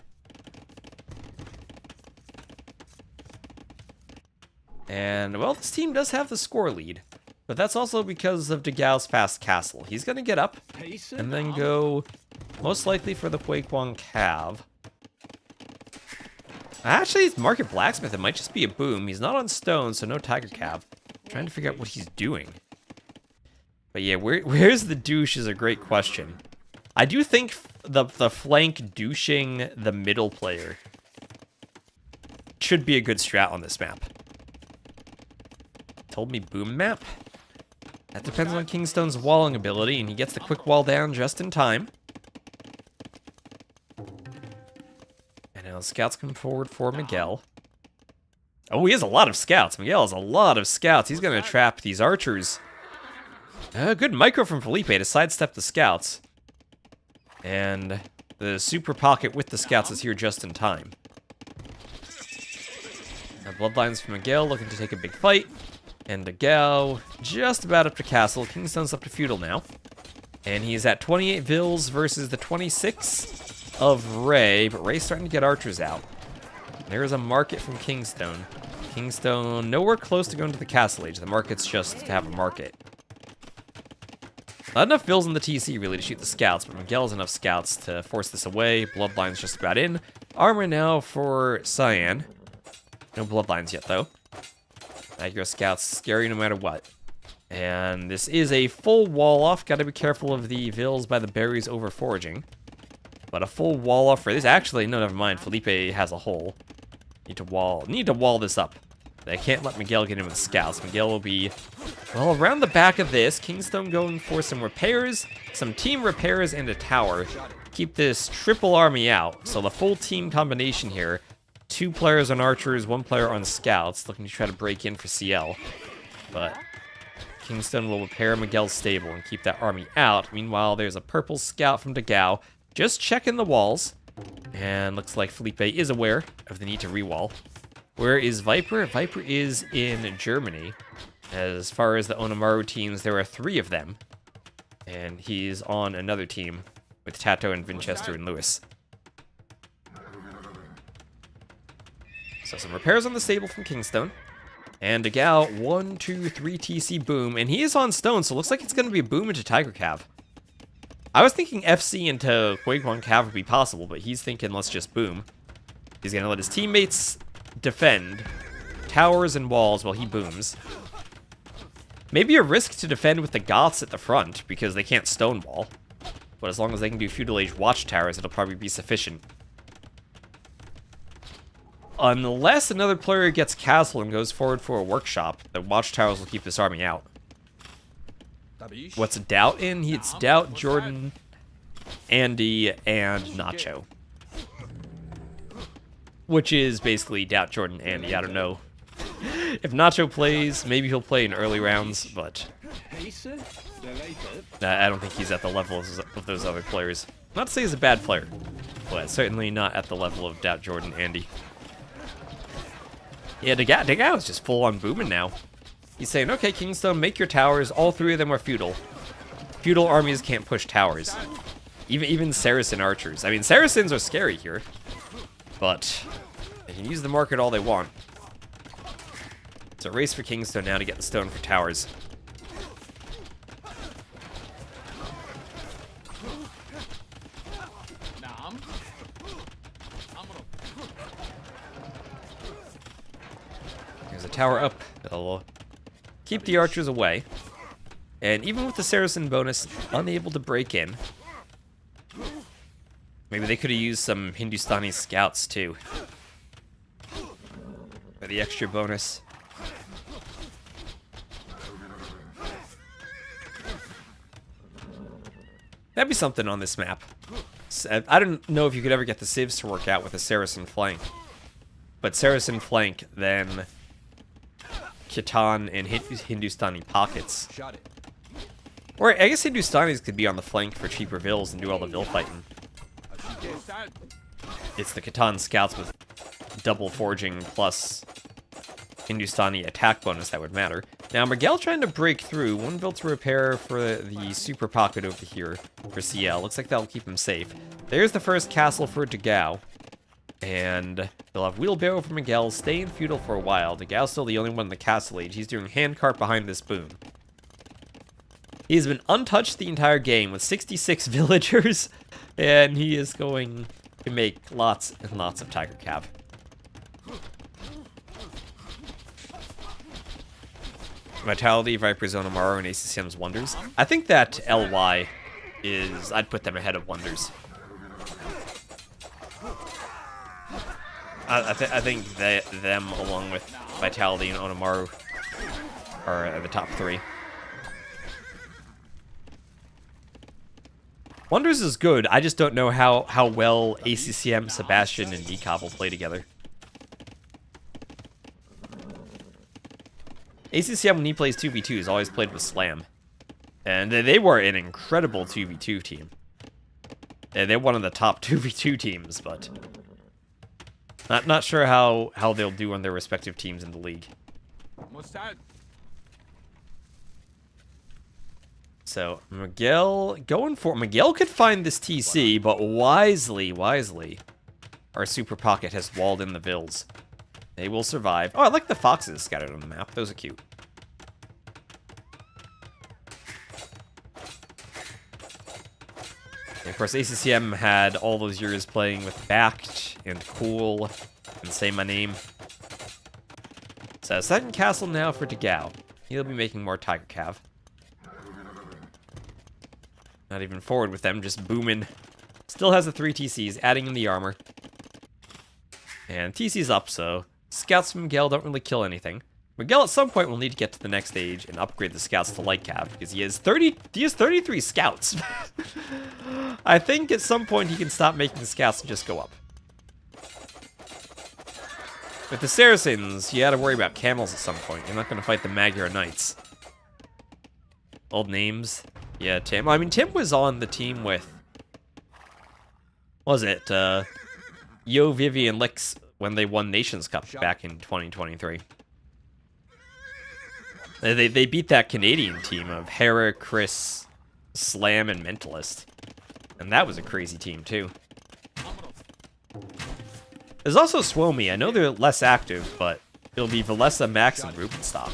And, well, this team does have the score lead. But that's also because of dogao's fast castle. He's going to get up and then go most likely for the Huequan Cav. Actually, it's Market Blacksmith. It might just be a boom. He's not on stone, so no Tiger Cav. Trying to figure out what he's doing. But yeah, where's the douche is a great question. I do think the flank douching the middle player should be a good strat on this map. Told me boom map? That depends on KingstoNe's walling ability, and he gets the quick wall down just in time. And now scouts come forward for Miguel. Oh, he has a lot of scouts. Miguel has a lot of scouts. He's going to trap these archers. Good micro from Felipe to sidestep the scouts. And the super pocket with the scouts is here just in time. Now, bloodlines from Miguel looking to take a big fight. And dogao just about up to castle. KingstoNe's up to feudal now. And he's at 28 vills versus the 26 of Ray. But Ray's starting to get archers out. There's a market from KingstoNe. KingstoNe nowhere close to going to the castle age. The market's just to have a market. Not enough vills in the TC really to shoot the scouts, but Miguel has enough scouts to force this away. Bloodline's just about in. Armor now for Cyan. No bloodlines yet though. Aggro scouts scary no matter what. And this is a full wall off. Gotta be careful of the vills by the berries over foraging. But a full wall off for this. Actually, no, never mind. Felipe has a hole. Need to wall this up. They can't let Miguel get in with scouts. Miguel will be, well, around the back of this. KingstoNe going for some repairs, some team repairs, and a tower. Keep this triple army out. So the full team combination here. 2 players on archers, 1 player on scouts, looking to try to break in for CL. But KingstoNe will repair Miguel's stable and keep that army out. Meanwhile, there's a purple scout from dogao, just checking the walls. And looks like Felipe is aware of the need to rewall. Where is Viper? Viper is in Germany. As far as the Onimaru teams, there are 3 of them. And he's on another team with Tato and Winchester and Lewis. So some repairs on the stable from KingstoNe. And dogao, 1, 2, 3 TC boom. And he is on stone, so it looks like it's going to be a boom into Tiger Cav. I was thinking FC into Quaguan Cav would be possible, but he's thinking let's just boom. He's going to let his teammates defend towers and walls while he booms. Maybe a risk to defend with the Goths at the front, because they can't stonewall. But as long as they can do feudal age watchtowers, it'll probably be sufficient. Unless another player gets castle and goes forward for a workshop, the watchtowers will keep this army out. What's Doubt in? It's Doubt, Jordan, Andy, and Nacho. Which is basically Doubt, Jordan, Andy. I don't know. If Nacho plays, maybe he'll play in early rounds, but I don't think he's at the level of those other players. Not to say he's a bad player, but certainly not at the level of Doubt, Jordan, Andy. Yeah, dogao is just full on booming now. He's saying, okay, KingstoNe, make your towers. All 3 of them are feudal. Feudal armies can't push towers. Even Saracen archers. I mean, Saracens are scary here. But they can use the market all they want. It's a race for KingstoNe now to get the stone for towers. There's a tower up. It'll keep the archers away. And even with the Saracen bonus, unable to break in. Maybe they could have used some Hindustani scouts too. For the extra bonus. That'd be something on this map. I don't know if you could ever get the civs to work out with a Saracen flank. But Saracen flank, then Khitan and Hindustani pockets. Or I guess Hindustanis could be on the flank for cheaper vills and do all the vill fighting. It's the Khitan scouts with double forging plus Hindustani attack bonus that would matter. Now Miguel trying to break through. 1 vill to repair for the super pocket over here for CL. Looks like that'll keep him safe. There's the first castle for dogao. And they'll have wheelbarrow for Miguel. Stay in feudal for a while. Dogao's still the only one in the castle age. He's doing handcart behind this boom. He's been untouched the entire game with 66 villagers. And he is going to make lots and lots of Tiger Cav. Vitality, Vipers, Onimaru, and ACCM's Wonders. I think that LY is... I'd put them ahead of Wonders. I think them, along with Vitality and Onimaru, are the top 3. Wonders is good. I just don't know how well ACCM, Sebastian, and Nikov will play together. ACCM, when he plays 2v2, has always played with Slam. And they were an incredible 2v2 team. They're one of the top 2v2 teams, but... Not sure how they'll do on their respective teams in the league. So, Miguel going for... Miguel could find this TC, but wisely, our Super Pocket has walled in the Vills. They will survive. Oh, I like the foxes scattered on the map. Those are cute. And of course, ACCM had all those years playing with Backed and Cool and Say My Name. So, second castle now for dogao. He'll be making more Tiger Cav. Not even forward with them, just booming. Still has the 3 TCs, adding in the armor. And TC's up, so scouts from Miguel don't really kill anything. Miguel at some point will need to get to the next stage and upgrade the scouts to light cav, because he has 33 scouts. I think at some point he can stop making the scouts and just go up. With the Saracens, you gotta worry about camels at some point. You're not gonna fight the Magyar Knights. Old names. Yeah, Tim. I mean, Tim was on the team with... What was it? Yo, Vivi, and Lix when they won Nations Cup back in 2023. They beat that Canadian team of Hera, Chris, Slam, and Mentalist. And that was a crazy team, too. There's also Swomi. I know they're less active, but it'll be Valessa, Max, and Rubenstock.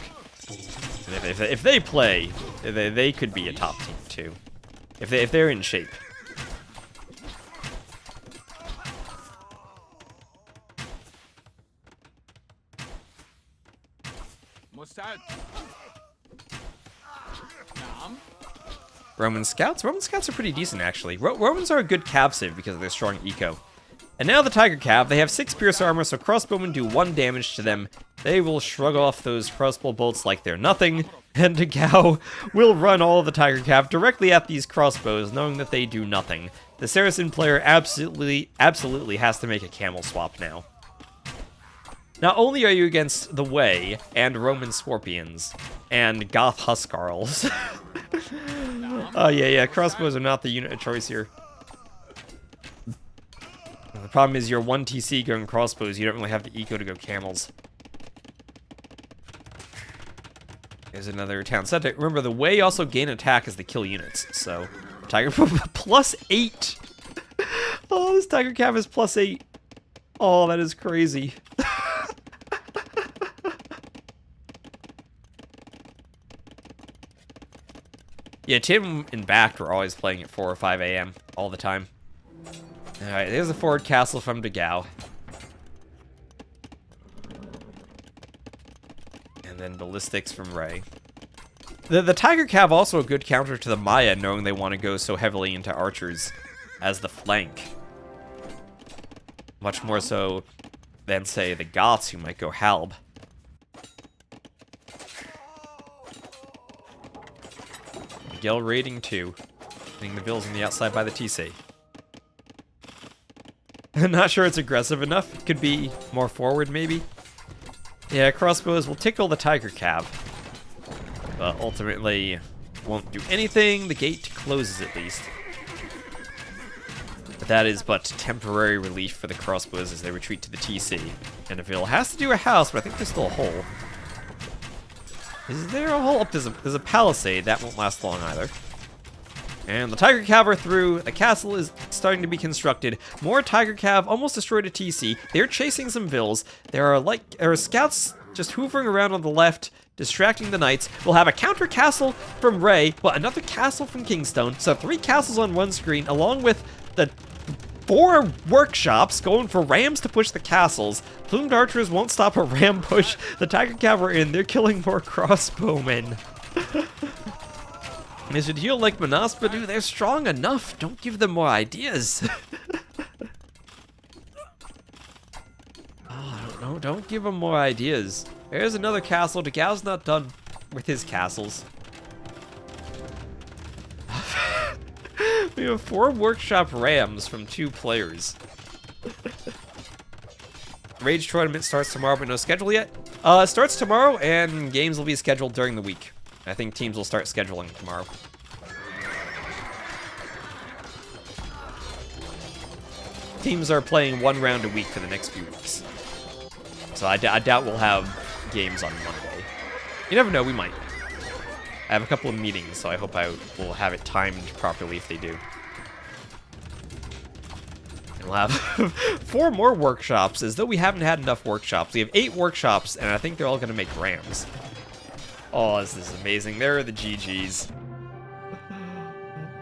And if they play, they could be a top team, too. If they're in shape. Roman Scouts? Roman Scouts are pretty decent, actually. Romans are a good cav save because of their strong eco. And now the Tiger Cav, they have 6 pierce armor, so crossbowmen do 1 damage to them. They will shrug off those crossbow bolts like they're nothing, and dogao will run all of the Tiger Cav directly at these crossbows, knowing that they do nothing. The Saracen player absolutely has to make a camel swap now. Not only are you against the Way, and Roman Scorpions, and Goth Huskarls. Oh yeah, crossbows are not the unit of choice here. The problem is you're 1 TC going crossbows, you don't really have the eco to go camels. There's another town center. Remember, the Way also gain attack as they kill units, so... Tiger... +8! Oh, this Tiger Cav is +8. Oh, that is crazy. Yeah, Tim and Backed were always playing at 4 or 5 a.m. all the time. Alright, there's a forward castle from dogao. And then ballistics from Ray. The Tiger Cav also a good counter to the Maya, knowing they want to go so heavily into archers as the flank. Much more so than, say, the Goths, who might go Halb. Miguel raiding 2. Getting the Vills on the outside by the TC. I'm not sure it's aggressive enough. It could be more forward, maybe. Yeah, crossbows will tickle the Tiger Cav. But ultimately, won't do anything. The gate closes at least. But that is but temporary relief for the crossbows as they retreat to the TC. And a Vill has to do a house, but I think there's still a hole. Is there a hole? Oh, there's a palisade. That won't last long either. And the Tiger Cav are through. The castle is starting to be constructed. More Tiger Cav almost destroyed a TC. They're chasing some Vills. There are scouts just hoovering around on the left, distracting the knights. We'll have a counter castle from Ray, well, another castle from KingstoNe. So 3 castles on one screen, along with the 4 workshops going for rams to push the castles. Plumed archers won't stop a ram push. The tiger cav are in. They're killing more crossbowmen. They should heal like Manas, but dude, they're strong enough. Don't give them more ideas. Oh, no, don't give them more ideas. There's another castle. Dagao's not done with his castles. We have 4 workshop rams from 2 players. Rage tournament starts tomorrow, but no schedule yet. Starts tomorrow, and games will be scheduled during the week. I think teams will start scheduling tomorrow. Teams are playing 1 round a week for the next few weeks. So I doubt we'll have games on Monday. You never know, we might. I have a couple of meetings, so I hope I will have it timed properly if they do. And we'll have 4 more workshops, as though we haven't had enough workshops. We have 8 workshops, and I think they're all going to make rams. Oh, this is amazing. There are the GGs.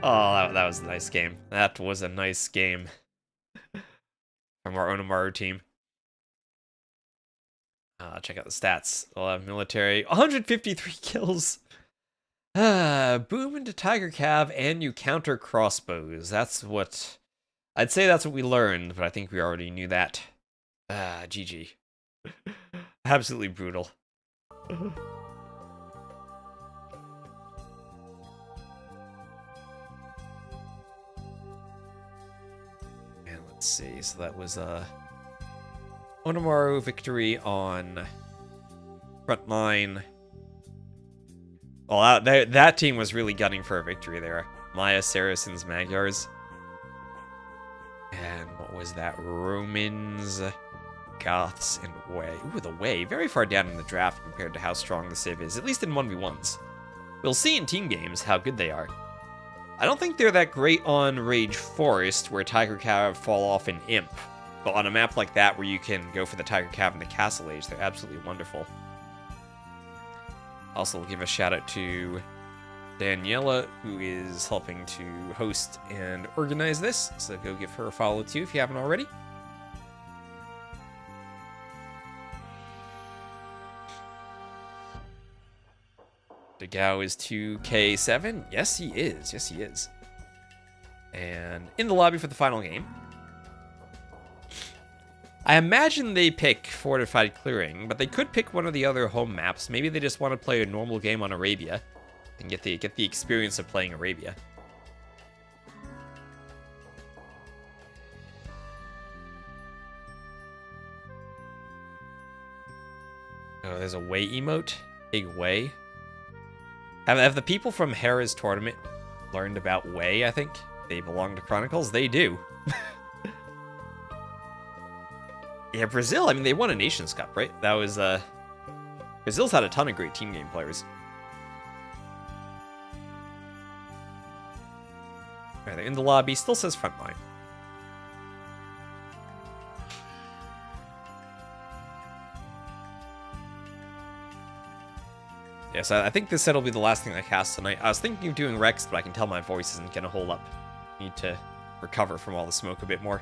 Oh, that was a nice game. That was a nice game. From our Onimaru team. Check out the stats. We'll have military. 153 kills. Boom into Tiger Cav, and you counter crossbows. That's what... I'd say that's what we learned, but I think we already knew that. GG. Absolutely brutal. And let's see, so that was Onimaru victory on Frontline. Well, that team was really gunning for a victory there. Maya, Saracens, Magyars. And what was that? Romans, Goths, and Wei. Ooh, the Wei. Very far down in the draft compared to how strong the Civ is, at least in 1v1s. We'll see in team games how good they are. I don't think they're that great on Rage Forest, where Tiger Cav fall off in Imp. But on a map like that, where you can go for the Tiger Cav and the Castle Age, they're absolutely wonderful. Also, we'll give a shout out to Daniela, who is helping to host and organize this. So go give her a follow too if you haven't already. Dogao is 2K7. Yes, he is. Yes, he is. And in the lobby for the final game. I imagine they pick Fortified Clearing, but they could pick one of the other home maps. Maybe they just want to play a normal game on Arabia and get the experience of playing Arabia. Oh, there's a Way emote. Big Way. Have the people from Hera's tournament learned about Way, I think? They belong to Chronicles? They do. Yeah, Brazil, I mean, they won a Nations Cup, right? That was, Brazil's had a ton of great team game players. Alright, they're in the lobby. Still says Frontline. Yeah, so I think this set will be the last thing I cast tonight. I was thinking of doing Rex, but I can tell my voice isn't going to hold up. Need to recover from all the smoke a bit more.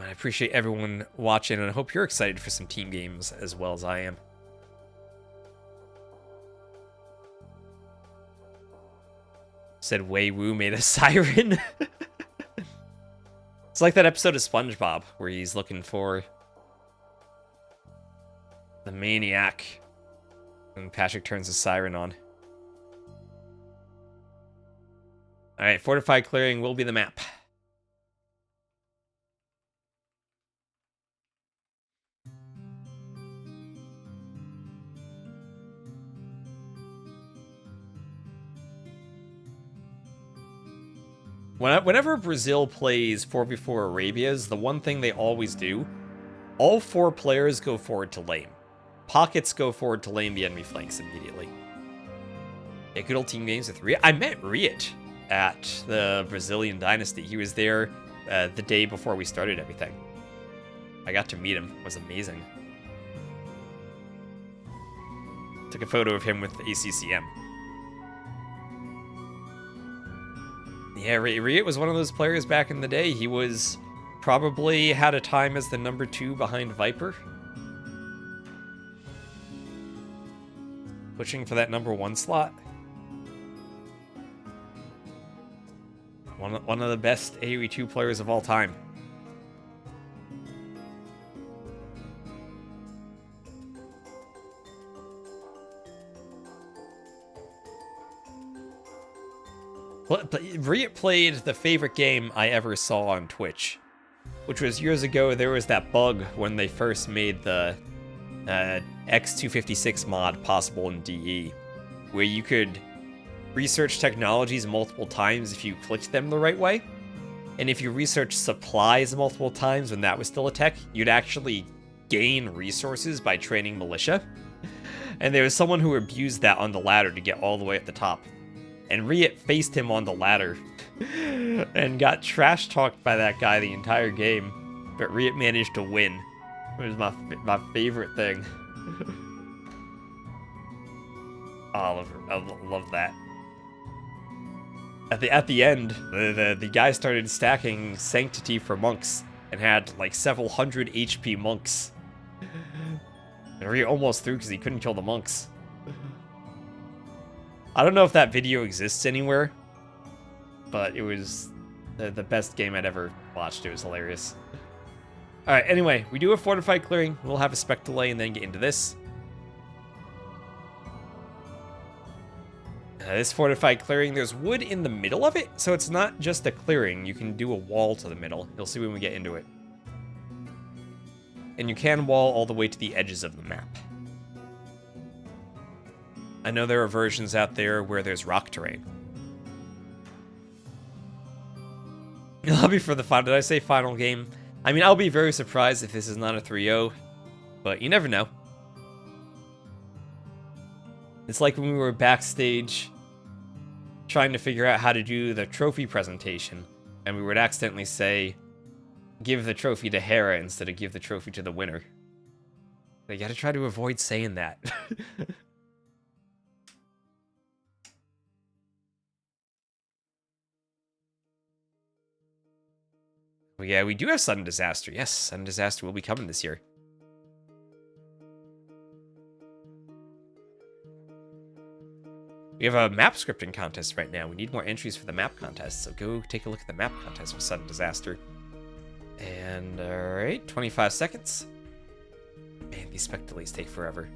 I appreciate everyone watching, and I hope you're excited for some team games as well as I am. Said Wei Wu made a siren. It's like that episode of SpongeBob where he's looking for the maniac, and Patrick turns his siren on. Alright, Fortified Clearing will be the map. Whenever Brazil plays 4v4 Arabias, the one thing they always do, all 4 players go forward to lane. Pockets go forward to lane the enemy flanks immediately. Yeah, good old team games with Riot. I met Riot at the Brazilian Dynasty. He was there the day before we started everything. I got to meet him. It was amazing. Took a photo of him with ACCM. Yeah, Riot was one of those players back in the day. He was probably had a time as the number 2 behind Viper. Pushing for that number 1 slot. One of the best AoE 2 players of all time. Riot played the favorite game I ever saw on Twitch, which was years ago. There was that bug when they first made the X256 mod possible in DE, where you could research technologies multiple times if you clicked them the right way. And if you research supplies multiple times when that was still a tech, you'd actually gain resources by training militia. And there was someone who abused that on the ladder to get all the way at the top. And Riot faced him on the ladder and got trash talked by that guy the entire game. But Riot managed to win. It was my favorite thing. Oh, I love that. At the end, the guy started stacking Sanctity for monks and had like several hundred HP monks. And Riot almost threw because he couldn't kill the monks. I don't know if that video exists anywhere, but it was the best game I'd ever watched. It was hilarious. Alright, anyway, we do a fortified clearing. We'll have a spec delay and then get into this. This fortified clearing, there's wood in the middle of it, so it's not just a clearing. You can do a wall to the middle. You'll see when we get into it. And you can wall all the way to the edges of the map. I know there are versions out there where there's rock terrain. Lobby for the final. Did I say final game? I mean, I'll be very surprised if this is not a 3-0, but you never know. It's like when we were backstage trying to figure out how to do the trophy presentation, and we would accidentally say, give the trophy to Hera instead of give the trophy to the winner. You gotta try to avoid saying that. Well, yeah, we do have Sudden Disaster. Yes, Sudden Disaster will be coming this year. We have a map scripting contest right now. We need more entries for the map contest, so go take a look at the map contest for Sudden Disaster. And, alright, 25 seconds. Man, these spec delays take forever.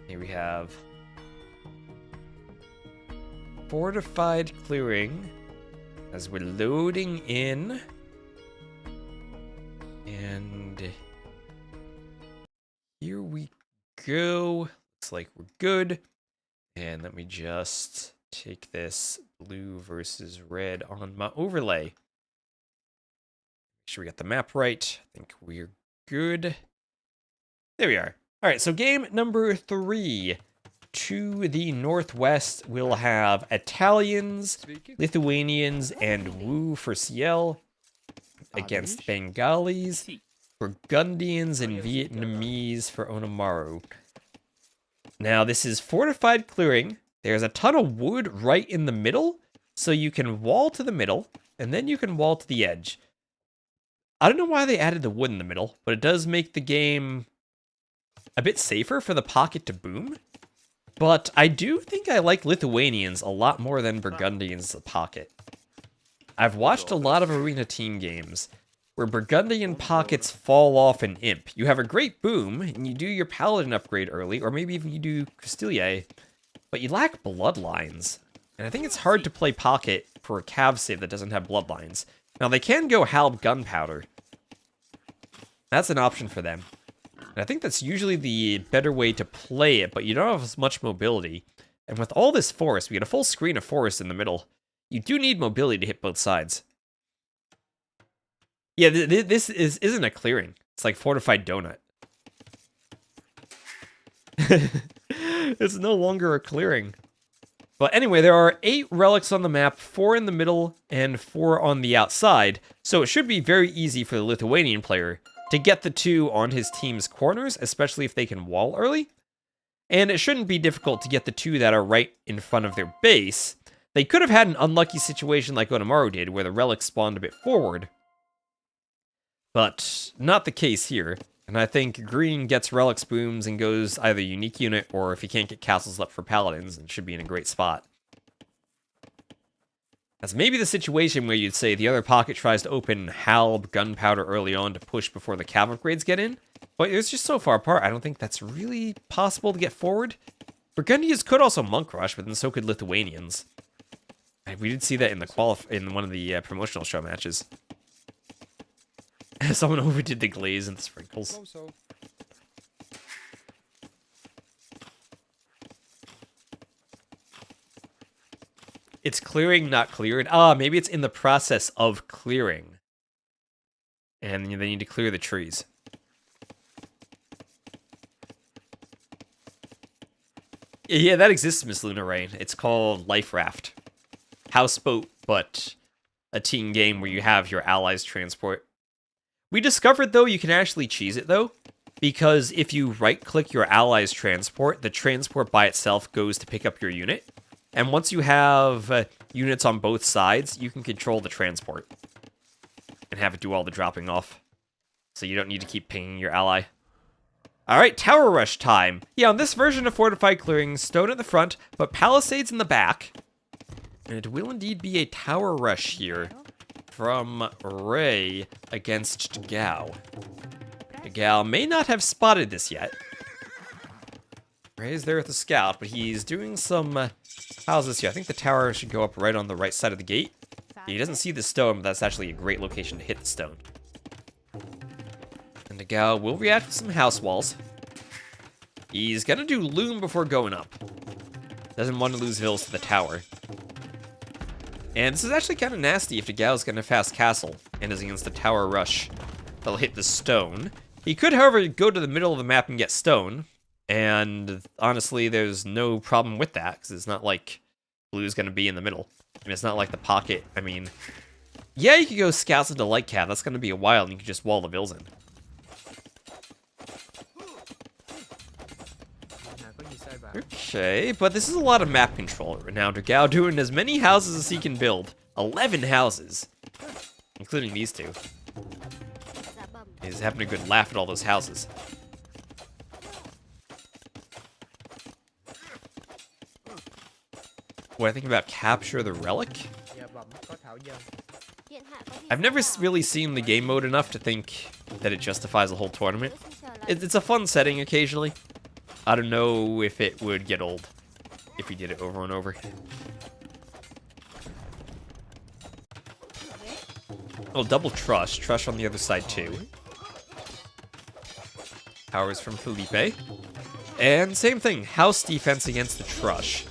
Here we have fortified clearing as we're loading in. And here we go. Looks like we're good. And let me just take this blue versus red on my overlay. Make sure we got the map right. I think we're good. There we are. All right, so game number 3. To the northwest, we'll have Italians, Lithuanians, and Wu for CL against Bengalis, Burgundians, and Vietnamese for Onimaru. Now, this is fortified clearing. There's a ton of wood right in the middle, so you can wall to the middle, and then you can wall to the edge. I don't know why they added the wood in the middle, but it does make the game a bit safer for the pocket to boom. But I do think I like Lithuanians a lot more than Burgundians as a pocket. I've watched a lot of arena team games where Burgundian pockets fall off in Imp. You have a great boom, and you do your Paladin upgrade early, or maybe even you do Castilier, but you lack bloodlines. And I think it's hard to play pocket for a cav save that doesn't have bloodlines. Now, they can go Halb Gunpowder. That's an option for them. And I think that's usually the better way to play it, but you don't have as much mobility. And with all this forest, we get a full screen of forest in the middle. You do need mobility to hit both sides. Yeah, this isn't a clearing. It's like fortified donut. It's no longer a clearing. But anyway, there are 8 relics on the map, 4 in the middle and 4 on the outside, so it should be very easy for the Lithuanian player to get the 2 on his team's corners, especially if they can wall early. And it shouldn't be difficult to get the 2 that are right in front of their base. They could have had an unlucky situation like Onimaru did, where the relics spawned a bit forward. But not the case here. And I think green gets relics booms and goes either unique unit, or if he can't get castles up for paladins, it should be in a great spot. That's maybe the situation where you'd say the other pocket tries to open halb gunpowder early on to push before the cav upgrades get in. But it's just so far apart, I don't think that's really possible to get forward. Burgundians could also monk rush, but then so could Lithuanians. We did see that in the in one of the promotional show matches. Someone overdid the glaze and the sprinkles. It's clearing, not cleared. Ah, maybe it's in the process of clearing. And they need to clear the trees. Yeah, that exists, Miss Luna Rain. It's called Life Raft. Houseboat, but a team game where you have your allies transport. We discovered, though, you can actually cheese it, though, because if you right-click your allies transport, the transport by itself goes to pick up your unit. And once you have units on both sides, you can control the transport and have it do all the dropping off. So you don't need to keep pinging your ally. Alright, tower rush time. Yeah, on this version of Fortified Clearing, stone at the front, but palisades in the back. And it will indeed be a tower rush here from Ray against dogao. Dogao may not have spotted this yet. Ray's there with the scout, but he's doing some houses here. I think the tower should go up right on the right side of the gate. He doesn't see the stone, but that's actually a great location to hit the stone. And dogao will react to some house walls. He's gonna do loom before going up. Doesn't want to lose vills to the tower. And this is actually kind of nasty if dogao's gonna fast castle and is against the tower rush. They'll hit the stone. He could, however, go to the middle of the map and get stone. And honestly, there's no problem with that, because it's not like blue's gonna be in the middle. And it's not like the pocket, I mean... Yeah, you could go scouts into light cav, that's gonna be a while, and you can just wall the vills in. Okay, but this is a lot of map control right now. Dogao doing as many houses as he can build. 11 houses. Including these 2. He's having a good laugh at all those houses. What I think about capture the relic? I've never really seen the game mode enough to think that it justifies a whole tournament. It's a fun setting occasionally. I don't know if it would get old if we did it over and over. Oh, double trush. Trush on the other side too. Powers from Felipe. And same thing, house defense against the trush.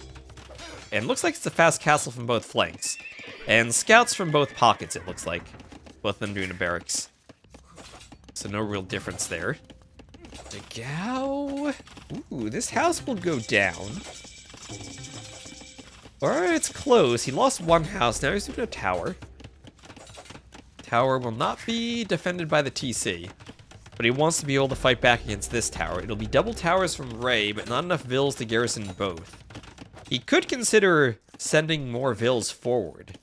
And looks like it's a fast castle from both flanks. And scouts from both pockets, it looks like. Both of them doing a barracks. So no real difference there. dogao. Ooh, this house will go down. Alright, it's close. He lost one house, now he's doing a tower. Tower will not be defended by the TC. But he wants to be able to fight back against this tower. It'll be double towers from Ray, but not enough vills to garrison both. He could consider sending more vills forward.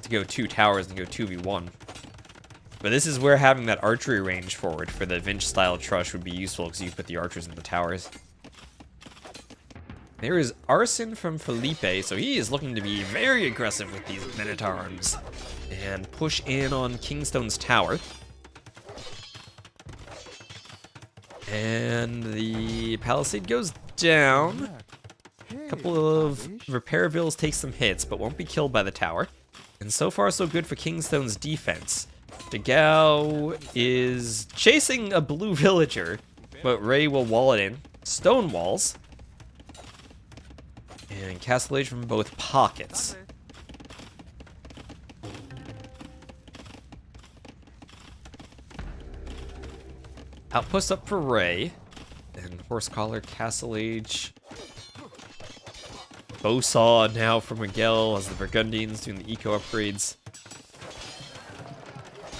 To go 2 towers and go 2v1. But this is where having that archery range forward for the Vinch-style trush would be useful, because you put the archers in the towers. There is arson from Felipe, so he is looking to be very aggressive with these men-at-arms. And push in on KingstoNe's tower. And the palisade goes down. A couple of repair vills take some hits, but won't be killed by the tower. And so far, so good for KingstoNe's defense. dogao is chasing a blue villager, but Ray will wall it in. Stone walls. And Castleage from both pockets. Outpost up for Ray. Horse Collar, Castle Age. Bowsaw now for Miguel as the Burgundians doing the eco upgrades.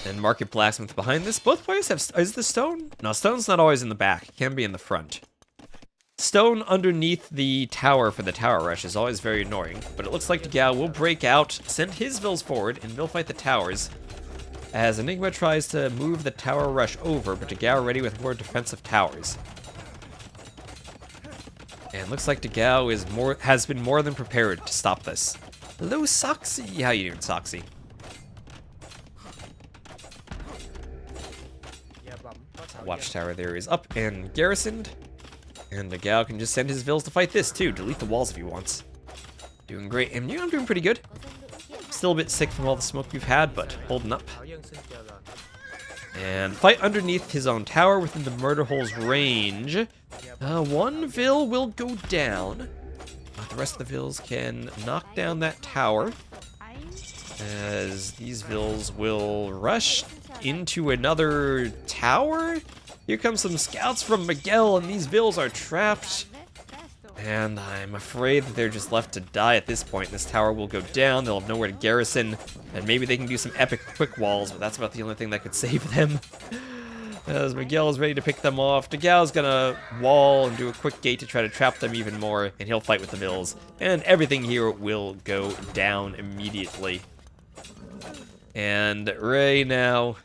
And Market Blacksmith behind this. Both players have... Is the stone? No, stone's not always in the back. It can be in the front. Stone underneath the tower for the tower rush is always very annoying. But it looks like dogao will break out, send his vills forward, and will fight the towers. As Enigma tries to move the tower rush over, but dogao ready with more defensive towers. And looks like dogao has been more than prepared to stop this. Hello, Soxy. How you doing, Soxy? Watchtower there is up and garrisoned. And dogao can just send his vills to fight this too. Delete the walls if he wants. Doing great. And I'm doing pretty good. Still a bit sick from all the smoke we've had, but holding up. And fight underneath his own tower within the murder hole's range. One vill will go down. The rest of the vills can knock down that tower. As these vills will rush into another tower. Here comes some scouts from Miguel, and these vills are trapped. And I'm afraid that they're just left to die at this point. This tower will go down, they'll have nowhere to garrison, and maybe they can do some epic quick walls, but that's about the only thing that could save them. As Miguel is ready to pick them off, dogao's gonna wall and do a quick gate to try to trap them even more, and he'll fight with the vills. And everything here will go down immediately. And Ray now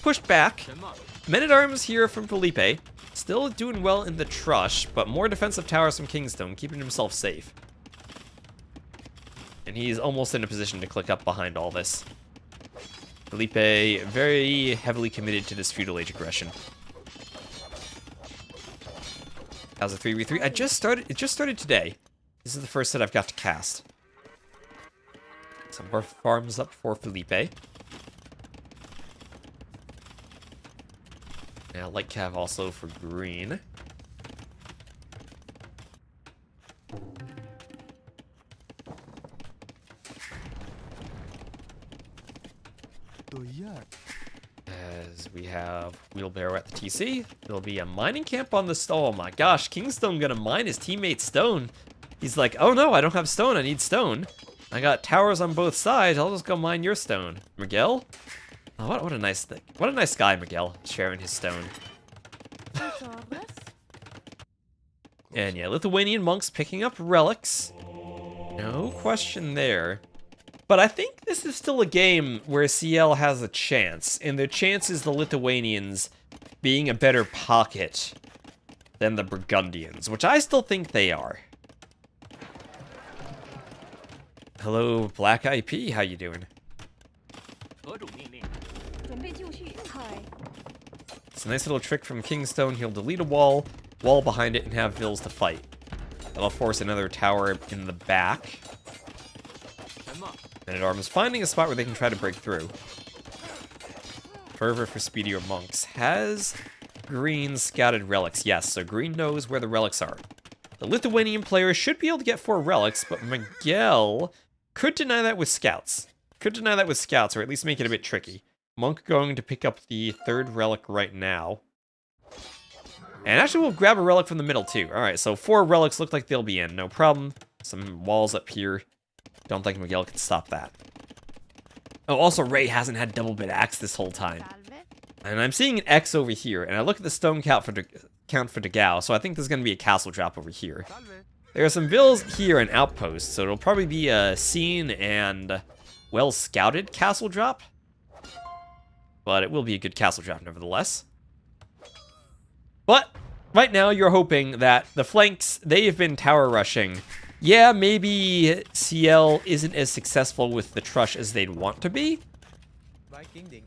pushed back. Men-at-Arms here from Felipe. Still doing well in the Trush, but more defensive towers from KingstoNe, keeping himself safe. And he's almost in a position to click up behind all this. Felipe very heavily committed to this feudal age aggression. How's a 3v3? It just started today. This is the first set I've got to cast. Some more farms up for Felipe. Now, light cav also for green. As we have wheelbarrow at the TC, there'll be a mining camp on the stone. Oh my gosh, KingstoNe gonna mine his teammate's stone. He's like, oh no, I don't have stone, I need stone. I got towers on both sides, I'll just go mine your stone. Miguel? Oh, what a nice thing. What a nice guy, Miguel, sharing his stone. And yeah, Lithuanian monks picking up relics. No question there. But I think this is still a game where CL has a chance, and the chance is the Lithuanians being a better pocket than the Burgundians, which I still think they are. Hello, Black IP, how you doing? It's a nice little trick from KingstoNe. He'll delete a wall behind it, and have vills to fight. That'll force another tower in the back. Men-at-Arms finding a spot where they can try to break through. Fervor for speedier monks. Has green scouted relics? Yes, so green knows where the relics are. The Lithuanian player should be able to get 4 relics, but Miguel could deny that with scouts. Could deny that with scouts, or at least make it a bit tricky. Monk going to pick up the 3rd relic right now. And actually we'll grab a relic from the middle too. Alright, so 4 relics look like they'll be in, no problem. Some walls up here. Don't think Miguel can stop that. Oh, also Ray hasn't had double bit axe this whole time. And I'm seeing an X over here, and I look at the stone count for dogao, so I think there's going to be a castle drop over here. There are some vills here and outposts, so it'll probably be a seen and well-scouted castle drop. But it will be a good castle drop nevertheless. But right now you're hoping that the flanks, they have been tower rushing. Yeah, maybe CL isn't as successful with the Trush as they'd want to be.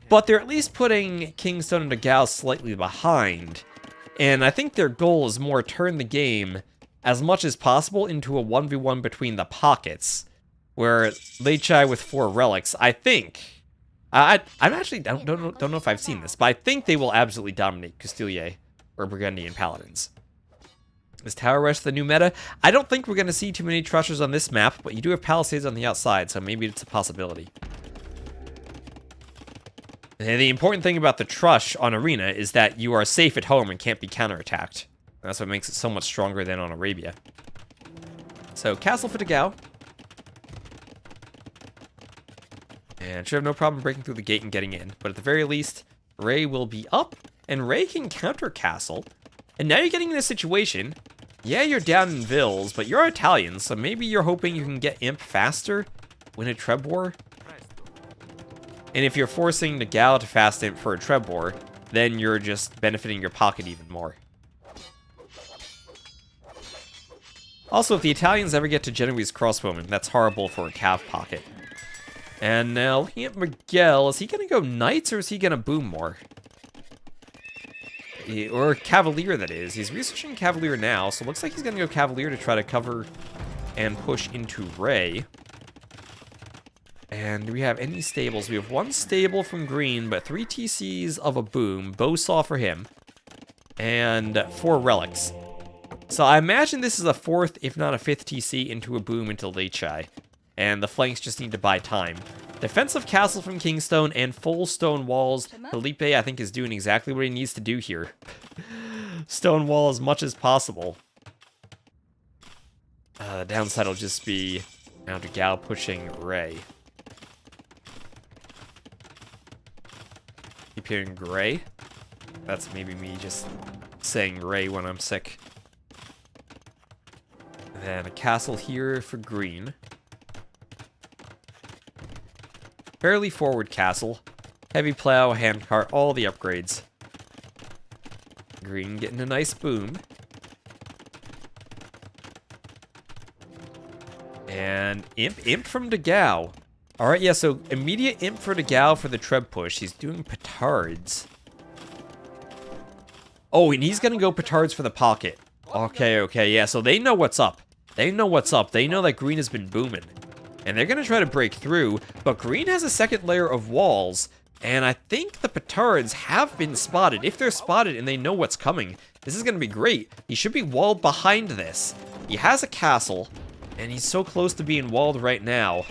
But they're at least putting KingstoNe and dogao slightly behind. And I think their goal is more turn the game as much as possible into a 1v1 between the pockets. Where Leichai with 4 relics, I think... I'm actually, don't know if I've seen this, but I think they will absolutely dominate Castilier or Burgundian Paladins. Is Tower Rush the new meta? I don't think we're going to see too many Trushers on this map, but you do have Palisades on the outside, so maybe it's a possibility. And the important thing about the Trush on Arena is that you are safe at home and can't be counterattacked. That's what makes it so much stronger than on Arabia. So, castle for dogao. And should have no problem breaking through the gate and getting in. But at the very least, Ray will be up, and Ray can counter castle. And now you're getting in a situation, yeah, you're down in Vills, but you're Italian, so maybe you're hoping you can get Imp faster, win a Treb War. And if you're forcing dogao to fast Imp for a Treb War, then you're just benefiting your pocket even more. Also, if the Italians ever get to Genoese crossbowmen, that's horrible for a cav pocket. And now, looking at Miguel, is he going to go Knights or is he going to boom more? Or Cavalier, that is. He's researching Cavalier now, so it looks like he's going to go Cavalier to try to cover and push into Ray. And do we have any stables? We have 1 stable from Green, but 3 TCs of a boom. Bowsaw for him. And 4 relics. So I imagine this is a 4th, if not a 5th TC into a boom into Lechai. And the flanks just need to buy time. Defensive castle from KingstoNe and full stone walls. Felipe, I think, is doing exactly what he needs to do here. Stone wall as much as possible. The downside will just be now dogao pushing Ray. Keep hearing Gray. That's maybe me just saying Ray when I'm sick. And then a castle here for Green. Fairly forward castle. Heavy plow, handcart, all the upgrades. Green getting a nice boom. And Imp from dogao. Alright, yeah, so immediate Imp for dogao for the Treb push. He's doing petards. Oh, and he's gonna go petards for the pocket. Okay, yeah, so they know what's up. They know what's up. They know that Green has been booming. And they're going to try to break through, but Green has a second layer of walls, and I think the petards have been spotted. If they're spotted and they know what's coming, this is going to be great. He should be walled behind this. He has a castle, and he's so close to being walled right now.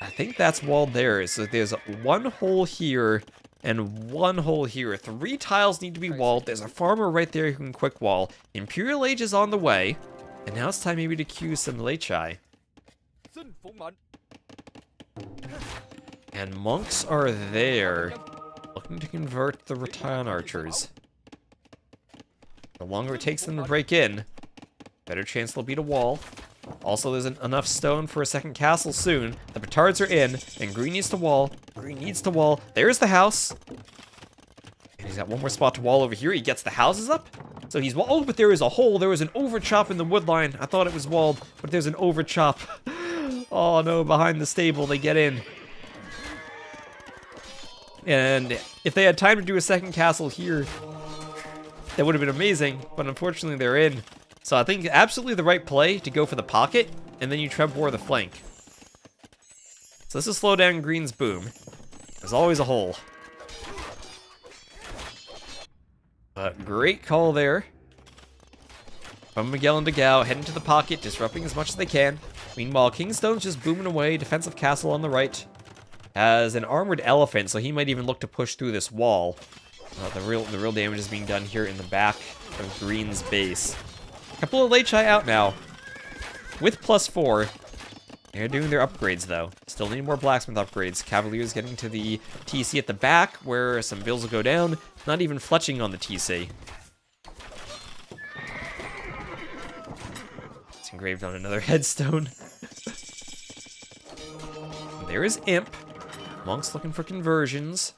I think that's walled there, so there's 1 hole here and 1 hole here. 3 tiles need to be walled. There's a farmer right there who can quick wall. Imperial Age is on the way, and now it's time maybe to queue some Lechai. And monks are there, looking to convert the Rattan archers. The longer it takes them to break in, better chance they'll beat a wall. Also, there's enough stone for a second castle soon. The petards are in, and Green needs to wall. Green needs to wall. There's the house. And he's got 1 more spot to wall over here. He gets the houses up. So he's walled. Oh, but there is a hole. There was an overchop in the wood line. I thought it was walled, but there's an overchop. Oh no, behind the stable, they get in. And if they had time to do a second castle here, that would have been amazing, but unfortunately they're in. So I think absolutely the right play to go for the pocket, and then you Treb War the flank. So this will slow down Green's boom. There's always a hole. But great call there. From Miguel and dogao, heading to the pocket, disrupting as much as they can. Meanwhile, KingstoNe's just booming away. Defensive castle on the right. Has an armored elephant, so he might even look to push through this wall. The real damage is being done here in the back of Green's base. A couple of Lechai out now. With +4. They're doing their upgrades, though. Still need more blacksmith upgrades. Cavalier's getting to the TC at the back, where some bills will go down. Not even fletching on the TC. It's engraved on another headstone. There is Imp. Monks looking for conversions.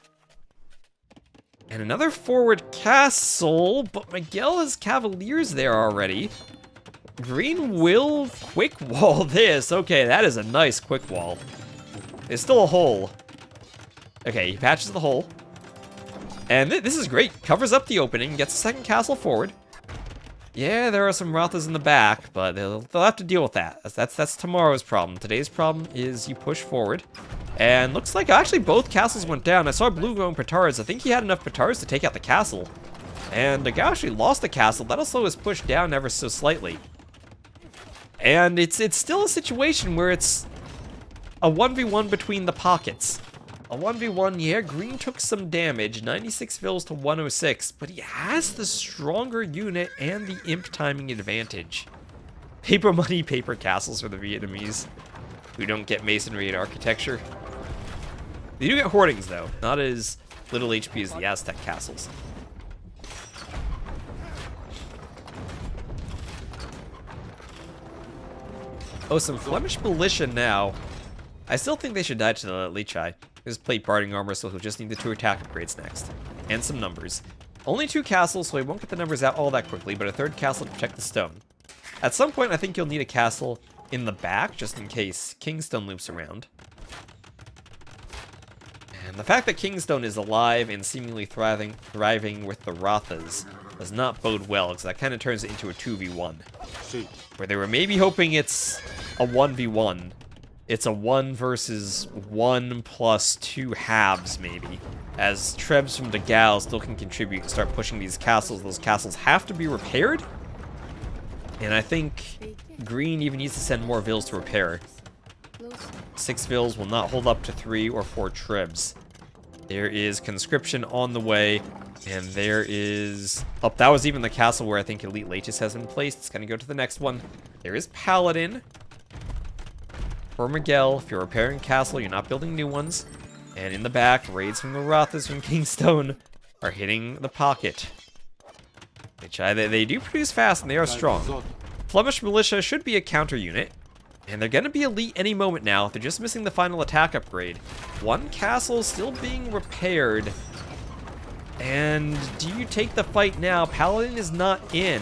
And another forward castle, but Miguel has Cavaliers there already. Green will quick wall this. Okay, that is a nice quick wall. There's still a hole. Okay, he patches the hole. And this is great. Covers up the opening, gets a second castle forward. Yeah, there are some Rothas in the back, but they'll have to deal with that. That's tomorrow's problem. Today's problem is you push forward. And looks like actually both castles went down. I saw Blue going petards. I think he had enough petards to take out the castle. And the guy actually lost the castle. That'll slow his push down ever so slightly. And it's still a situation where it's a 1v1 between the pockets. A 1v1, yeah, green took some damage, 96 vills to 106, but he has the stronger unit and the imp timing advantage. Paper money, paper castles for the Vietnamese, who don't get masonry and architecture. They do get hoardings, though, not as little HP as the Aztec castles. Oh, some Flemish militia now. I still think they should die to the Lichai. There's plate guarding armor, so he'll just need the 2 attack upgrades next. And some numbers. Only 2 castles, so he won't get the numbers out all that quickly, but a 3rd castle to protect the stone. At some point, I think you'll need a castle in the back, just in case KingstoNe loops around. And the fact that KingstoNe is alive and seemingly thriving with the Rathas does not bode well, because that kind of turns it into a 2v1. Where they were maybe hoping it's a 1v1. It's a 1 versus 1 plus 2 halves, maybe. As Trebs from dogao still can contribute and start pushing these castles. Those castles have to be repaired. And I think green even needs to send more vills to repair. 6 vills will not hold up to 3 or 4 Trebs. There is conscription on the way. And there is... Oh, that was even the castle where I think Elite Laches has been placed. It's going to go to the next one. There is Paladin. For Miguel, if you're repairing castle, you're not building new ones. And in the back, raids from the Rathas from KingstoNe are hitting the pocket. Which they do produce fast and they are strong. Flemish militia should be a counter unit. And they're going to be elite any moment now. They're just missing the final attack upgrade. 1 castle still being repaired. And do you take the fight now? Paladin is not in.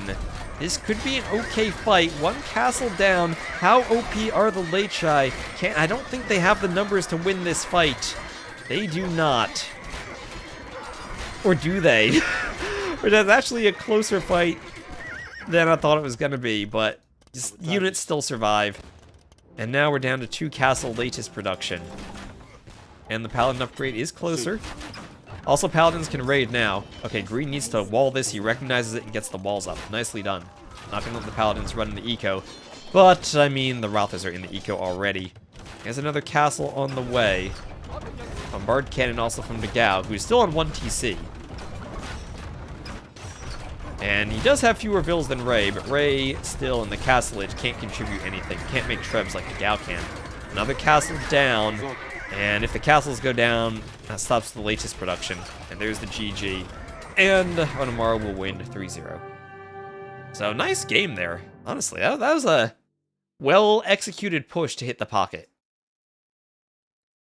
This could be an okay fight. 1 castle down. How OP are the Lechai? I don't think they have the numbers to win this fight. They do not. Or do they? Or that's actually a closer fight than I thought it was going to be. But units still survive. And now we're down to 2 castle latest production. And the Paladin upgrade is closer. Also, Paladins can raid now. Okay, green needs to wall this. He recognizes it and gets the walls up. Nicely done. Not gonna let the Paladins run in the eco. But, I mean, the Rathas are in the eco already. There's another castle on the way. Bombard cannon also from dogao, who's still on 1 TC. And he does have fewer vills than Ray, but Ray, still in the castlage, can't contribute anything. Can't make trebs like dogao can. Another castle down. And if the castles go down, that stops the latest production. And there's the GG. And Onimaru will win 3-0. So, nice game there. Honestly, that was a well-executed push to hit the pocket.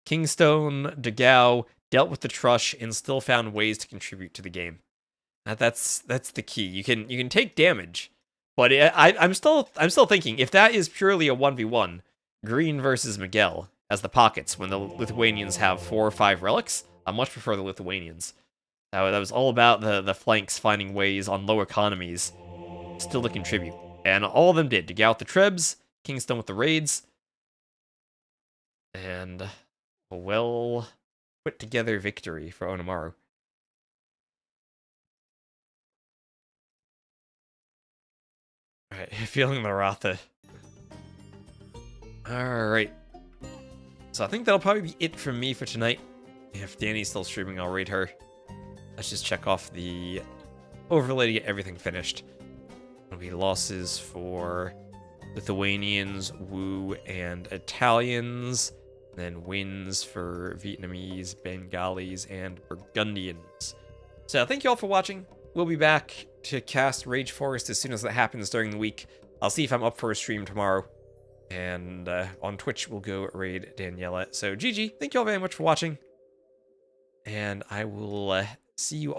KingstoNe, dogao, dealt with the Trush, and still found ways to contribute to the game. That's the key. You can take damage, but I'm still thinking, if that is purely a 1v1, green versus Miguel as the pockets, when the Lithuanians have 4 or 5 relics, I much prefer the Lithuanians. That was all about the flanks finding ways on low economies still to contribute. And all of them did. dogao with the trebs, KingstoNe with the raids, and a well put together victory for Onimaru. Alright, feeling the Ratha. Alright. So I think that'll probably be it from me for tonight. If Danny's still streaming, I'll raid her. Let's just check off the overlay to get everything finished. It'll be losses for Lithuanians, Wu, and Italians. Then wins for Vietnamese, Bengalis, and Burgundians. So thank you all for watching. We'll be back to cast Rage Forest as soon as that happens during the week. I'll see if I'm up for a stream tomorrow. And on Twitch, we'll go raid Daniela. So GG, thank you all very much for watching. And I will see you all.